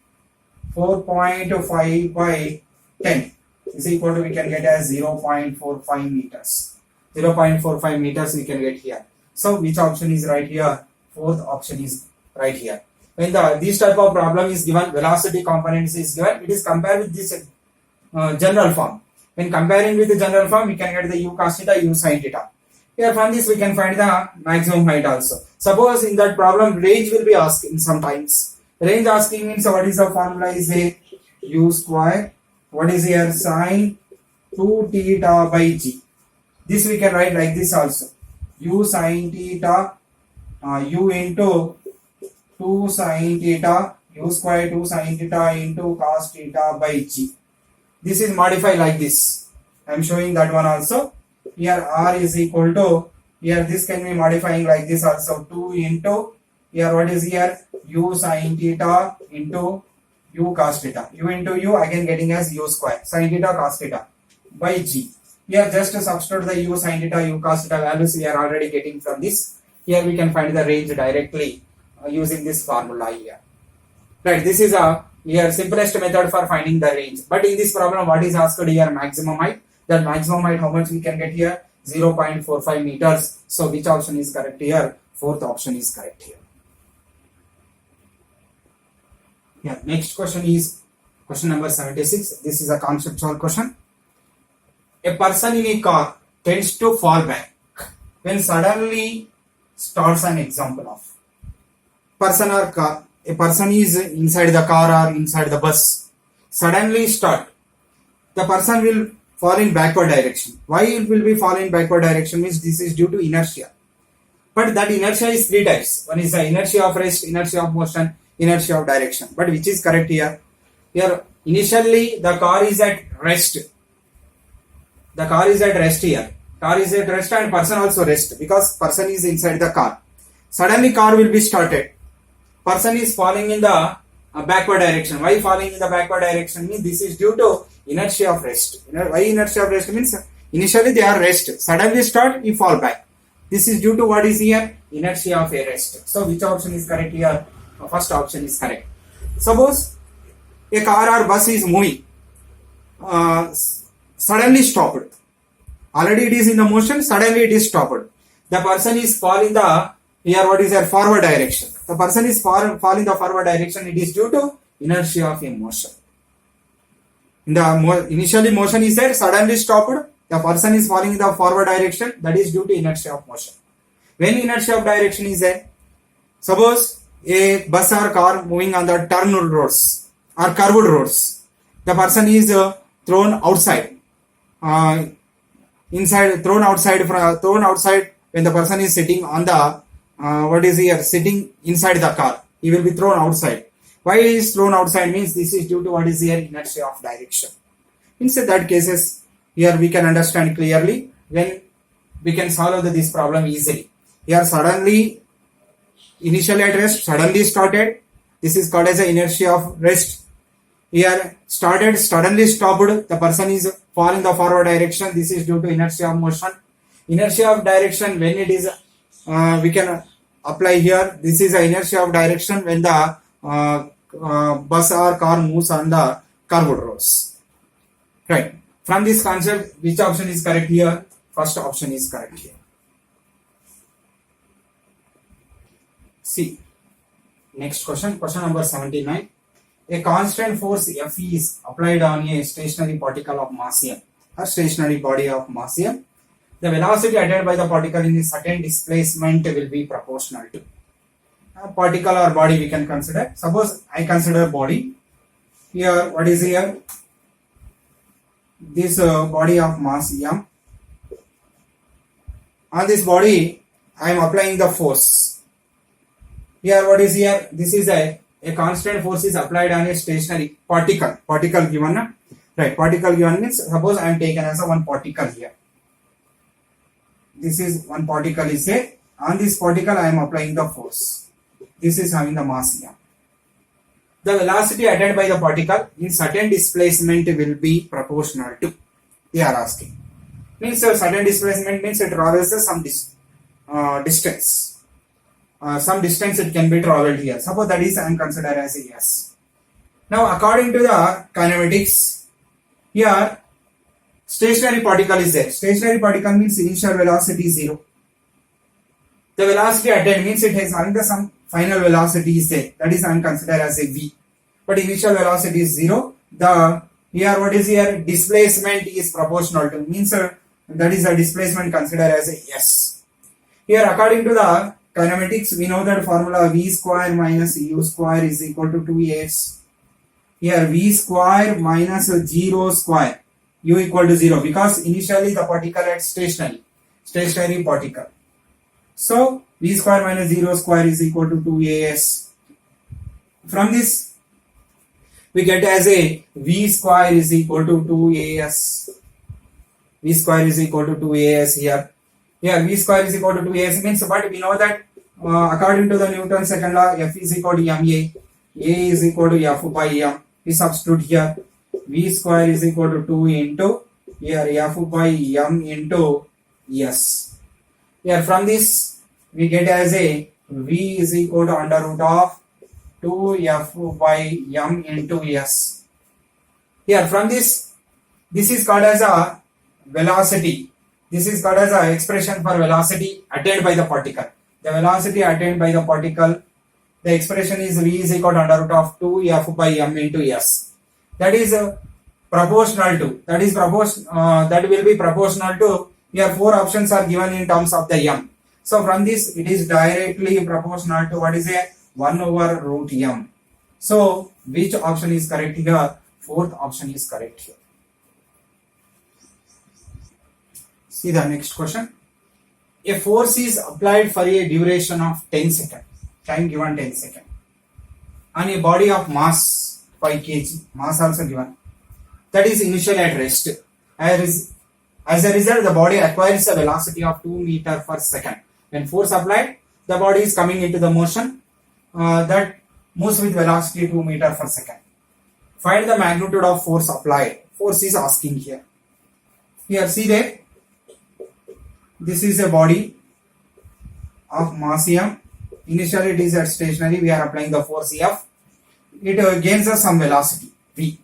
[SPEAKER 1] 4.5 by 10 is equal to, we can get as 0.45 meters. 0.45 meters we can get here. So which option is right here? Fourth option is right here. When this type of problem is given, velocity components is given, it is compared with this general form. When comparing with the general form, we can get the u cos theta, u sin theta. Here from this we can find the maximum height also. Suppose in that problem range will be asking sometimes. Range asking means what is the formula is a u square, what is here, sin 2 theta by g. This we can write like this also, u sin theta u into 2 sin theta, u square 2 sin theta into cos theta by g. This is modified like this. I am showing that one also. Here r is equal to, here this can be modifying like this also, 2 into, here what is here, u sin theta into u cos theta. U into u again getting as u square, sin theta cos theta by g. Here just to substitute the u sin theta, u cos theta values we are already getting from this. Here we can find the range directly using this formula here. Right, this is a here simplest method for finding the range. But in this problem, what is asked here? Maximum height. That maximum height, how much we can get here? 0.45 meters. So which option is correct here? Fourth option is correct here. Yeah, next question is question number 76. This is a conceptual question. A person in a car tends to fall back when suddenly starts. An example of person or car. A person is inside the car or inside the bus. Suddenly start. The person will fall in backward direction. Why it will be fall in backward direction means this is due to inertia. But that inertia is three types. One is the inertia of rest, inertia of motion, inertia of direction. But which is correct here? Here initially the car is at rest. The car is at rest here. Car is at rest and person also rest because person is inside the car. Suddenly car will be started. Person is falling in the backward direction. Why falling in the backward direction means this is due to inertia of rest. Why inertia of rest means initially they are rest. Suddenly start, you fall back. This is due to what is here? Inertia of a rest. So which option is correct here? First option is correct. Suppose a car or bus is moving. Suddenly stopped. Already it is in the motion, suddenly it is stopped. The person is falling the, here what is their forward direction. The person is falling the forward direction, it is due to inertia of a motion. In the initially motion is there, suddenly stopped, the person is falling in the forward direction, that is due to inertia of motion. When inertia of direction is there, suppose a bus or car moving on the turn roads or curved roads, the person is thrown outside, thrown outside when the person is sitting on the sitting inside the car, he will be thrown outside. Why he is thrown outside means this is due to inertia of direction. In that cases, here we can understand clearly when we can solve this problem easily. Here suddenly, initially at rest, suddenly started. This is called as an inertia of rest. Here started, suddenly stopped. The person is falling in the forward direction. This is due to inertia of motion. Inertia of direction when it is, we can apply here. This is the inertia of direction when the bus or car moves on the curved roads. Right. From this concept, which option is correct here? First option is correct here. See, next question, question number 79. A constant force F is applied on a stationary particle of mass m, a stationary body of mass m. The velocity attained by the particle in a certain displacement will be proportional to. A particle or body we can consider. Suppose I consider body. Here, what is here? This body of mass m. On this body, I am applying the force. Here, what is here? This is a constant force is applied on a stationary particle. Particle given, right? Particle given means suppose I am taken as a one particle here. This is one particle is a, on this particle I am applying the force. This is having the mass m. The velocity attained by the particle in certain displacement will be proportional to. They are asking. Means certain displacement means it travels some distance. Some distance it can be traveled here. Suppose that is I am considered as a yes. Now according to the kinematics, here stationary particle is there. Stationary particle means initial velocity is 0. The velocity attained means it has having some final velocity is there. That is I am considered as a v. But initial velocity is 0. The here what is here? Displacement is proportional to means that is a displacement considered as a s. Here according to the kinematics, we know that formula v square minus u square is equal to 2as. Here v square minus 0 square, u equal to 0 because initially the particle at stationary particle. So v square minus 0 square is equal to 2as. From this we get as a v square is equal to 2as. V square is equal to 2as here. Here v square is equal to 2as means, but we know that according to the Newton's second law, F is equal to ma, A is equal to F by m. We substitute here v square is equal to 2 into here F by m into s. Here from this we get as a v is equal to under root of 2f by m into s. Here from this is called as a velocity. This is called as an expression for velocity attained by the particle. The velocity attained by the particle, the expression is v is equal to under root of 2f by m into s. That is proportional to. That will be proportional to. Here 4 options are given in terms of the m. So from this it is directly proportional to what is a 1 over root m. So which option is correct here? Fourth option is correct here. See the next question. A force is applied for a duration of 10 seconds. Time given 10 seconds. On a body of mass 5 kg. Mass also given. That is initially at rest. As a result, the body acquires a velocity of 2 meters per second. When force applied, the body is coming into the motion that moves with velocity 2 meters per second. Find the magnitude of force applied. Force is asking here. Here see that this is a body of mass m. Initially it is at stationary. We are applying the force F. It gains us some velocity v.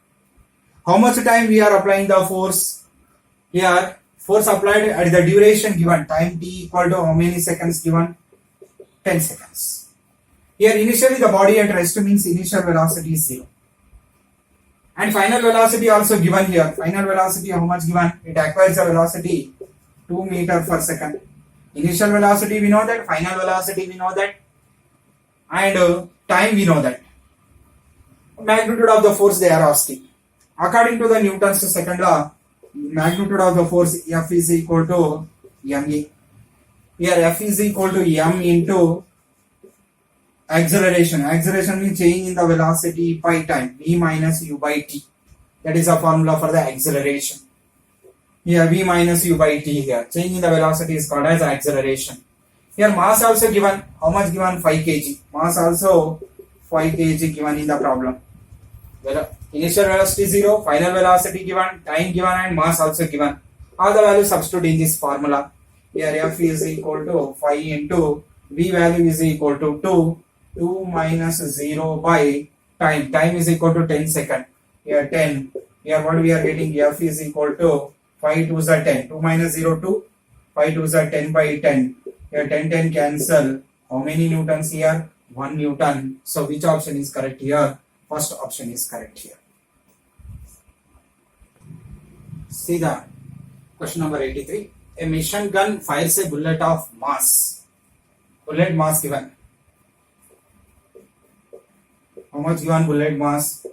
[SPEAKER 1] How much time we are applying the force? Here force applied at the duration given, time t equal to how many seconds given? 10 seconds. Here initially the body at rest means initial velocity is 0. And final velocity also given here. Final velocity how much given? It acquires a velocity 2 meter per second. Initial velocity we know that, final velocity we know that, and time we know that. Magnitude of the force they are asking. According to the Newton's second law, magnitude of the force F is equal to ma. Here F is equal to m into acceleration. Acceleration means change in the velocity by time, v minus u by t. That is a formula for the acceleration. Here v minus u by t, here change in the velocity is called as acceleration. Here mass also given. How much given? 5 kg. Mass also 5 kg given in the problem. Initial velocity 0, final velocity given, time given, and mass also given. All the values substitute in this formula. Here F is equal to 5 into v value is equal to 2 minus 0 by time. Time is equal to 10 seconds. Here 10. Here what we are getting? F is equal to 5 2s are 10. 2 minus 0 2. 5 2s are 10 by 10. Here 10 cancel. How many newtons here? 1 newton. So which option is correct here? First option is correct here. See the question number 83. A machine gun fires a bullet of mass. Bullet mass given. How much given bullet mass?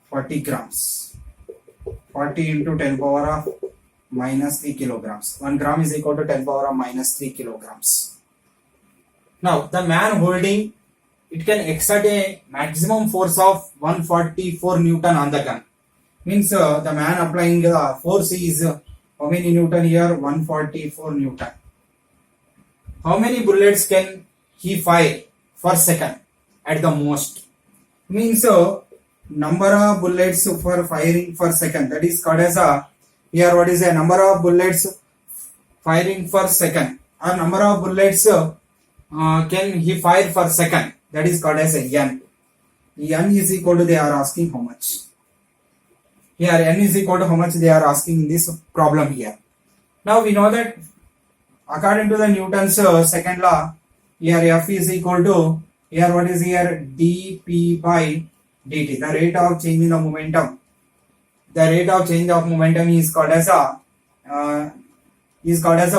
[SPEAKER 1] 40 grams. 40 into 10 power of minus 3 kilograms. 1 gram is equal to 10 power of minus 3 kilograms. Now the man holding it can exert a maximum force of 144 Newton on the gun. Means the man applying the force is how many Newton here? 144 Newton. How many bullets can he fire per second at the most? Means number of bullets for firing per second. That is called as a, here what is a number of bullets firing per second, or number of bullets can he fire per second. That is called as a n. N is equal to, they are asking how much. Here n is equal to how much they are asking in this problem here. Now we know that according to the Newton's second law, here F is equal to, here what is here? dp by dt. The rate of change in the momentum. The rate of change of momentum is called as a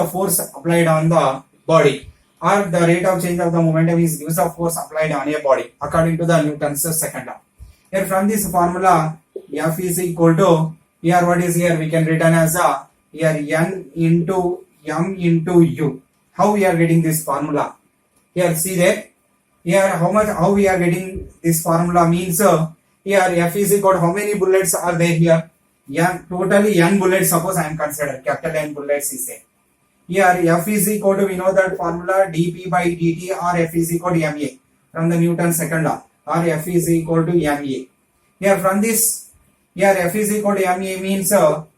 [SPEAKER 1] force applied on the body, or the rate of change of the momentum is gives a force applied on a body according to the Newton's second law. Here from this formula, F is equal to, here what is here? We can written as a, here n into m into u. How we are getting this formula? Here see there. Here how we are getting this formula means here F is equal to how many bullets are there here? Totally n bullets. Suppose I am considered capital N bullets is there. Here F is equal to, we know that formula dp by dt, or F is equal to ma from the Newton's second law, or F is equal to ma. Here from this, here F is equal to ma means m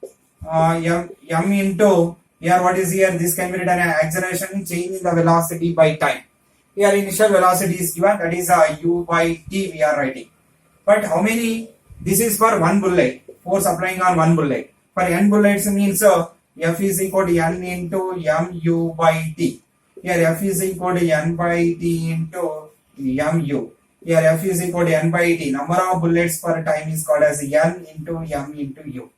[SPEAKER 1] into, here what is here? This can be written as acceleration change in the velocity by time. Here initial velocity is given, that is u by t we are writing. But how many? This is for one bullet, force applying on one bullet. For n bullets means F is equal to n into mu by t. Here F is equal to n by t into mu. Here F is equal to n by t. Number of bullets per time is called as n into m into u.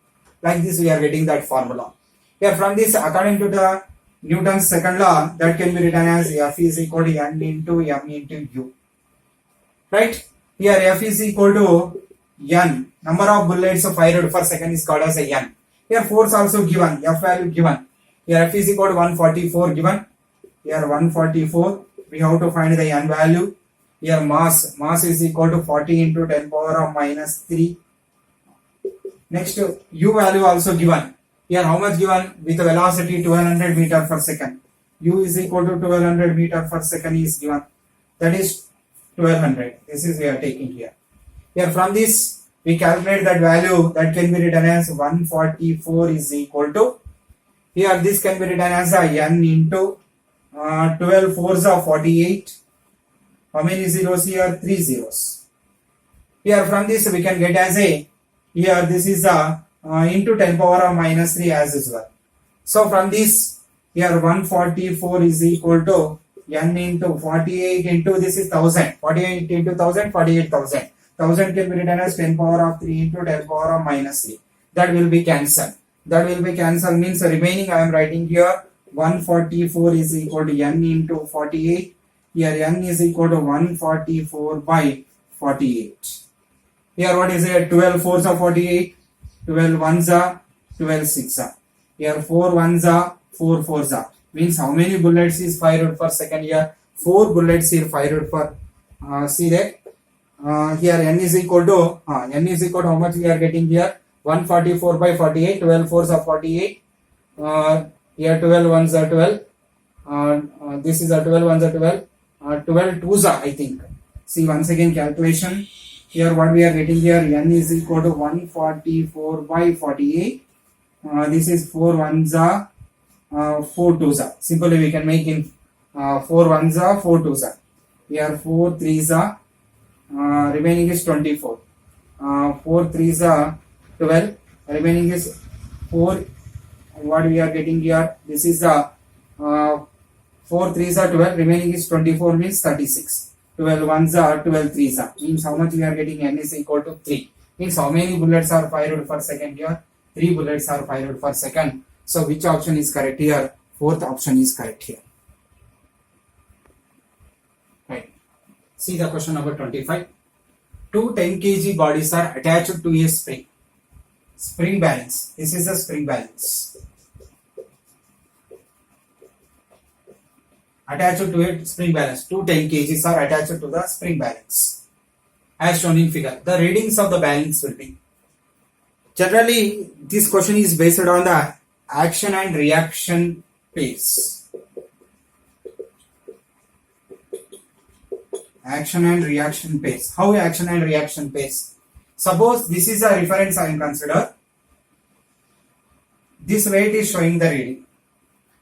[SPEAKER 1] Like this we are getting that formula. Here from this, according to the Newton's second law, that can be written as F is equal to n into m into u. Right? Here F is equal to n. Number of bullets fired per second is called as a n. Here force also given, F value given. Here F is equal to 144 given. Here 144. We have to find the n value. Here mass is equal to 40 into 10 power of minus 3. Next u value also given. Here how much given? With velocity 1200 meter per second. U is equal to 1200 meter per second is given. That is 1200. This is we are taking here. Here from this we calculate that value, that can be written as 144 is equal to, here this can be written as a n into 12 fours of 48. How many zeros here? 3 zeros. Here from this we can get as a, here this is a into 10 power of minus 3 as usual. So from this, here 144 is equal to n into 48 into, this is 1000. 48 into 1000, 48,000. 1000 can be written as 10 power of 3 into 10 power of minus 3. That will be cancelled. That will be cancelled means remaining I am writing here 144 is equal to n into 48. Here n is equal to 144 by 48. Here what is it? 12 fours are 48, 12 ones are 12 six are. Here 4 ones are 4 fours are. Means how many bullets is fired per second here? 4 bullets here fired per. See that? Here n is equal to how much we are getting here? 144 by 48. 12 fours are 48. Here 12 ones are 12. This is a 12 ones are 12. 12 twos are, I think. See once again calculation. Here what we are getting here, n is equal to 144 by 48. This is 4 ones are 4 twos are. Simply we can make in 4 ones are 4 twos are. Here 4 threes are. Remaining is 24. 4 threes are 12. Remaining is 4. What we are getting here, this is the 4 threes are 12. Remaining is 24 means 36. 12 ones are 12 threes are. Means how much we are getting, n is equal to 3. Means how many bullets are fired per second here? 3 bullets are fired per second. So which option is correct here? Fourth option is correct here. Right. See the question number 25. Two 10 kg bodies are attached to a spring. Spring balance. This is the spring balance. Attached to a spring balance. Two 10 kgs are attached to the spring balance. As shown in figure. The readings of the balance will be. Generally, this question is based on the action and reaction pace. Action and reaction pace. How action and reaction pace? Suppose this is a reference I am consider. This weight is showing the reading.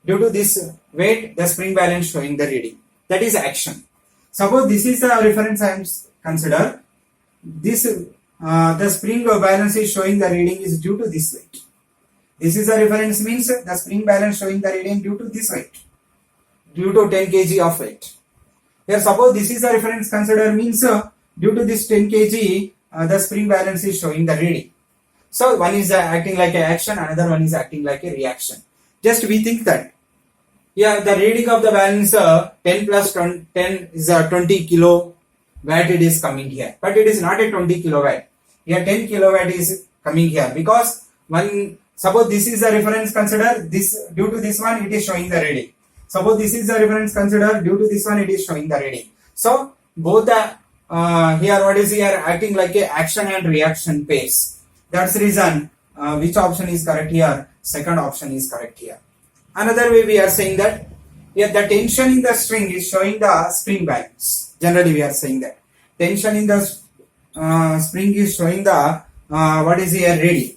[SPEAKER 1] Due to this weight, the spring balance showing the reading. That is action. Suppose this is a reference I am consider. This the spring balance is showing the reading is due to this weight. This is a reference means the spring balance showing the reading due to this weight. Due to 10 kg of weight. Here suppose this is a reference consider means due to this 10 kg the spring balance is showing the reading. So one is acting like an action, another one is acting like a reaction. Just we think that here the reading of the balance 10 plus 10 is 20 kilowatt it is coming here. But it is not a 20 kilowatt. Here 10 kilowatt is coming here because one suppose this is the reference consider this due to this one it is showing the reading. Suppose this is the reference consider due to this one it is showing the reading. So both the here what is here acting like a action and reaction pace. That's the reason which option is correct here? Second option is correct here. Another way we are saying that here the tension in the string is showing the spring balance. Generally we are saying that tension in the spring is showing the what is here reading.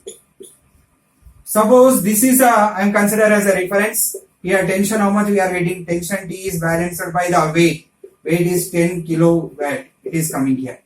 [SPEAKER 1] Suppose this is I am considered as a reference. Here tension how much we are getting? Tension T is balanced by the weight. Weight is 10 kilowatt. It is coming here.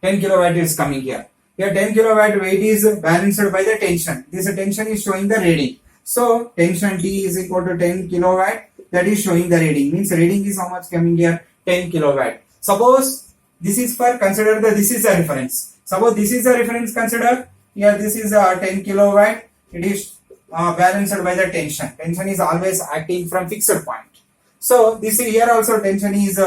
[SPEAKER 1] 10 kilowatt is coming here. Here 10 kilowatt weight is balanced by the tension. This tension is showing the reading. So tension T is equal to 10 kilowatt. That is showing the reading. Means reading is how much coming here? 10 kilowatt. Suppose this is for consider that this is a reference. Suppose this is a reference consider. Here this is a 10 kilowatt. It is balanced by the tension. Tension is always acting from fixed point. So this is here also tension is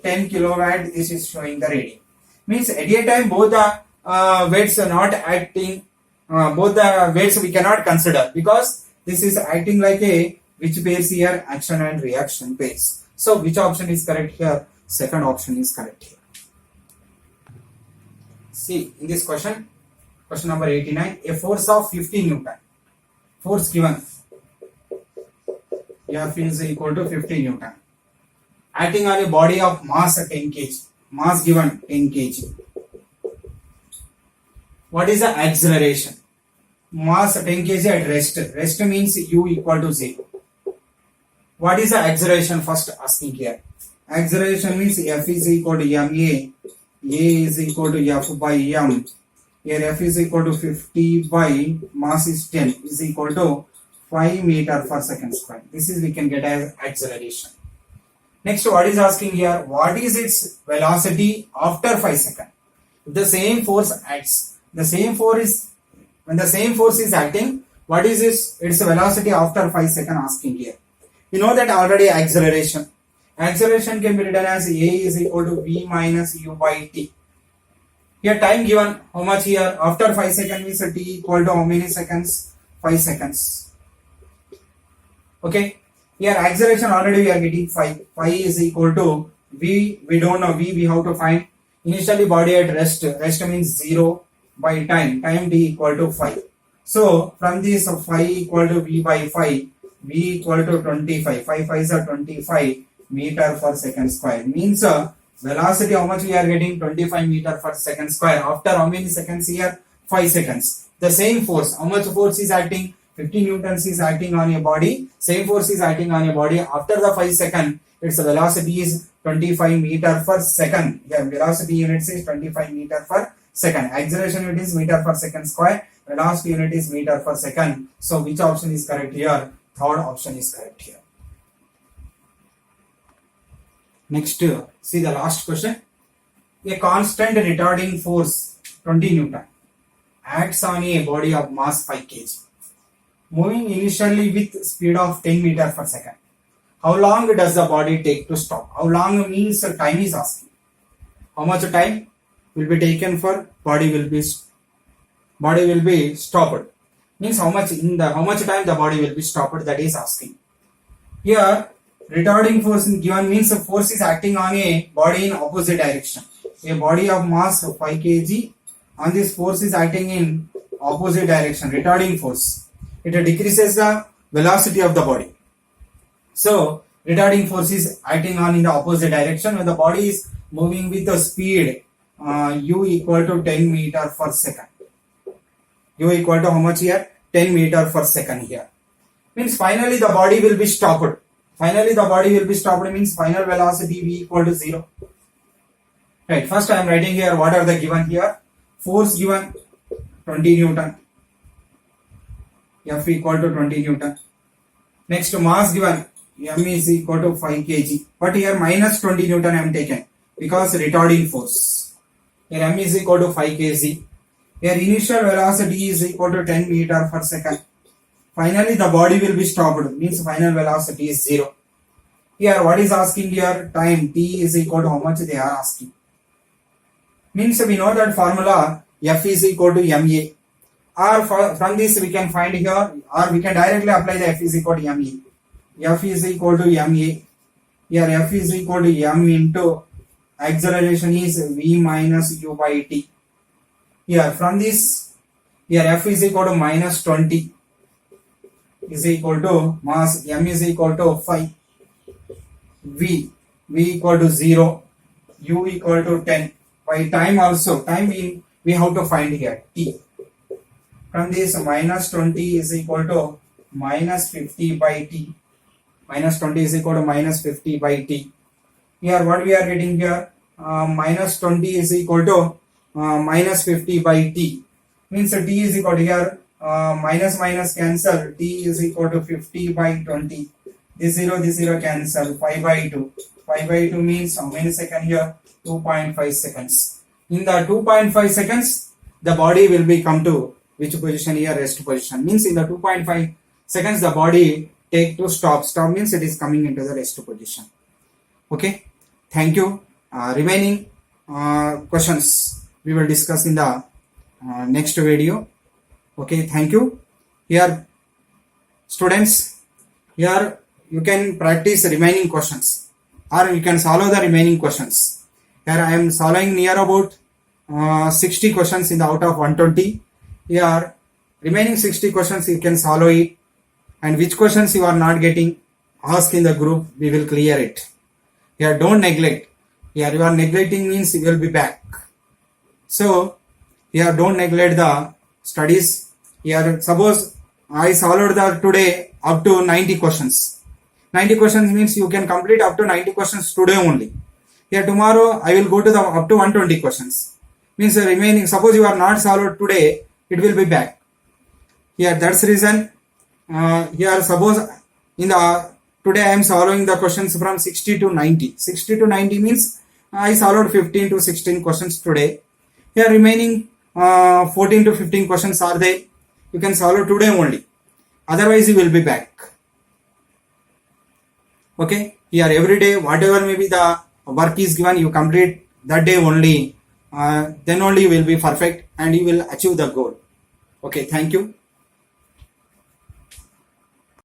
[SPEAKER 1] 10 kilowatt. This is showing the reading. Means at a time both the weights are not acting. Both the weights we cannot consider because this is acting like a which pairs here action and reaction pairs. So which option is correct here? Second option is correct here. See in this question number 89, a force of 50 Newton. Force given. F is equal to 50 Newton. Acting on a body of mass 10 kg. Mass given 10 kg. What is the acceleration? Mass 10 kg at rest. Rest means U equal to 0. What is the acceleration? First asking here. Acceleration means F is equal to ma. A is equal to F by m. Here F is equal to 50 by mass is 10 is equal to 5 meter per second square. This is we can get as acceleration. Next what is asking here? What is its velocity after 5 seconds? If the same force acts, the same force is, when the same force is acting, what is this? It's the velocity after 5 seconds asking here. You know that already acceleration. Acceleration can be written as A is equal to V minus U by T. Here time given, how much here? After 5 seconds means T equal to how many seconds? 5 seconds. Okay. Here acceleration already we are getting 5. 5 is equal to V. We don't know V. We have to find. Initially body at rest. Rest means 0 by time. Time T equal to 5. So from this 5 equal to V by 5. V equal to 25. 5 5s are 25 meter per second square. Means velocity how much we are getting? 25 meter per second square. After how many seconds here? 5 seconds. The same force. How much force is acting? 50 newtons is acting on a body. Same force is acting on a body. After the 5 seconds, its velocity is 25 meter per second. Yeah, velocity units is 25 meter per second. Acceleration unit is meter per second square. Velocity unit is meter per second. So which option is correct here? Third option is correct here. Next, see the last question. A constant retarding force 20 Newton acts on a body of mass 5 kg, moving initially with speed of 10 meter per second. How long does the body take to stop? How long means time is asking. How much time will be taken for body will be stopped? Means how much time the body will be stopped, that is asking. Here retarding force given means the force is acting on a body in opposite direction. A body of mass 5 kg, and this force is acting in opposite direction, retarding force. It decreases the velocity of the body. So retarding force is acting on in the opposite direction when the body is moving with the speed u equal to 10 meter per second. U equal to how much here? 10 meter per second here. Means finally the body will be stopped. Finally the body will be stopped means final velocity v equal to 0. Right, first I am writing here what are the given here. Force given 20 Newton. F equal to 20 Newton. Next mass given M is equal to 5 kg. But here minus 20 Newton I am taken because retarding force. Here M is equal to 5 kg. Here initial velocity is equal to 10 meter per second. Finally the body will be stopped means final velocity is 0. Here what is asking here? Time t is equal to how much they are asking. Means we know that formula F is equal to ma. Or from this we can find here, or we can directly apply the F is equal to me. F is equal to ma. Here F is equal to m into acceleration is v minus u by t. Here from this, here F is equal to minus 20 is equal to mass m is equal to 5, v equal to 0, u equal to 10. By time also, time we have to find here t. From this minus 20 is equal to minus 50 by t. Minus 20 is equal to minus 50 by t. Here what we are getting here? Minus 20 is equal to minus 50 by t. Means t is equal to here minus minus cancel. T is equal to 50 by 20. This 0 cancel. 5 by 2. 5 by 2 means how many seconds here? 2.5 seconds. In the 2.5 seconds, the body will be come to which position here? Rest position. Means in the 2.5 seconds, the body take to stop. Stop means it is coming into the rest position. Okay. Thank you. Remaining questions we will discuss in the next video. Okay. Thank you. Here, students, here you can practice remaining questions or you can solve the remaining questions. Here I am solving near about 60 questions in the out of 120. Here remaining 60 questions you can solve it, and which questions you are not getting, ask in the group, we will clear it. Here don't neglect. Here you are neglecting means you will be back. So here don't neglect the studies. Here suppose I solved the today up to 90 questions. 90 questions means you can complete up to 90 questions today only. Here tomorrow I will go to the up to 120 questions. Means the remaining, suppose you are not solved today, it will be back. Here that's the reason. Here suppose in the today I am solving the questions from 60 to 90. 60 to 90 means I solved 15 to 16 questions today. Here remaining 14 to 15 questions are there. You can solve today only. Otherwise, you will be back. Okay. Here every day, whatever may be the work is given, you complete that day only. Then only you will be perfect and you will achieve the goal. Okay. Thank you.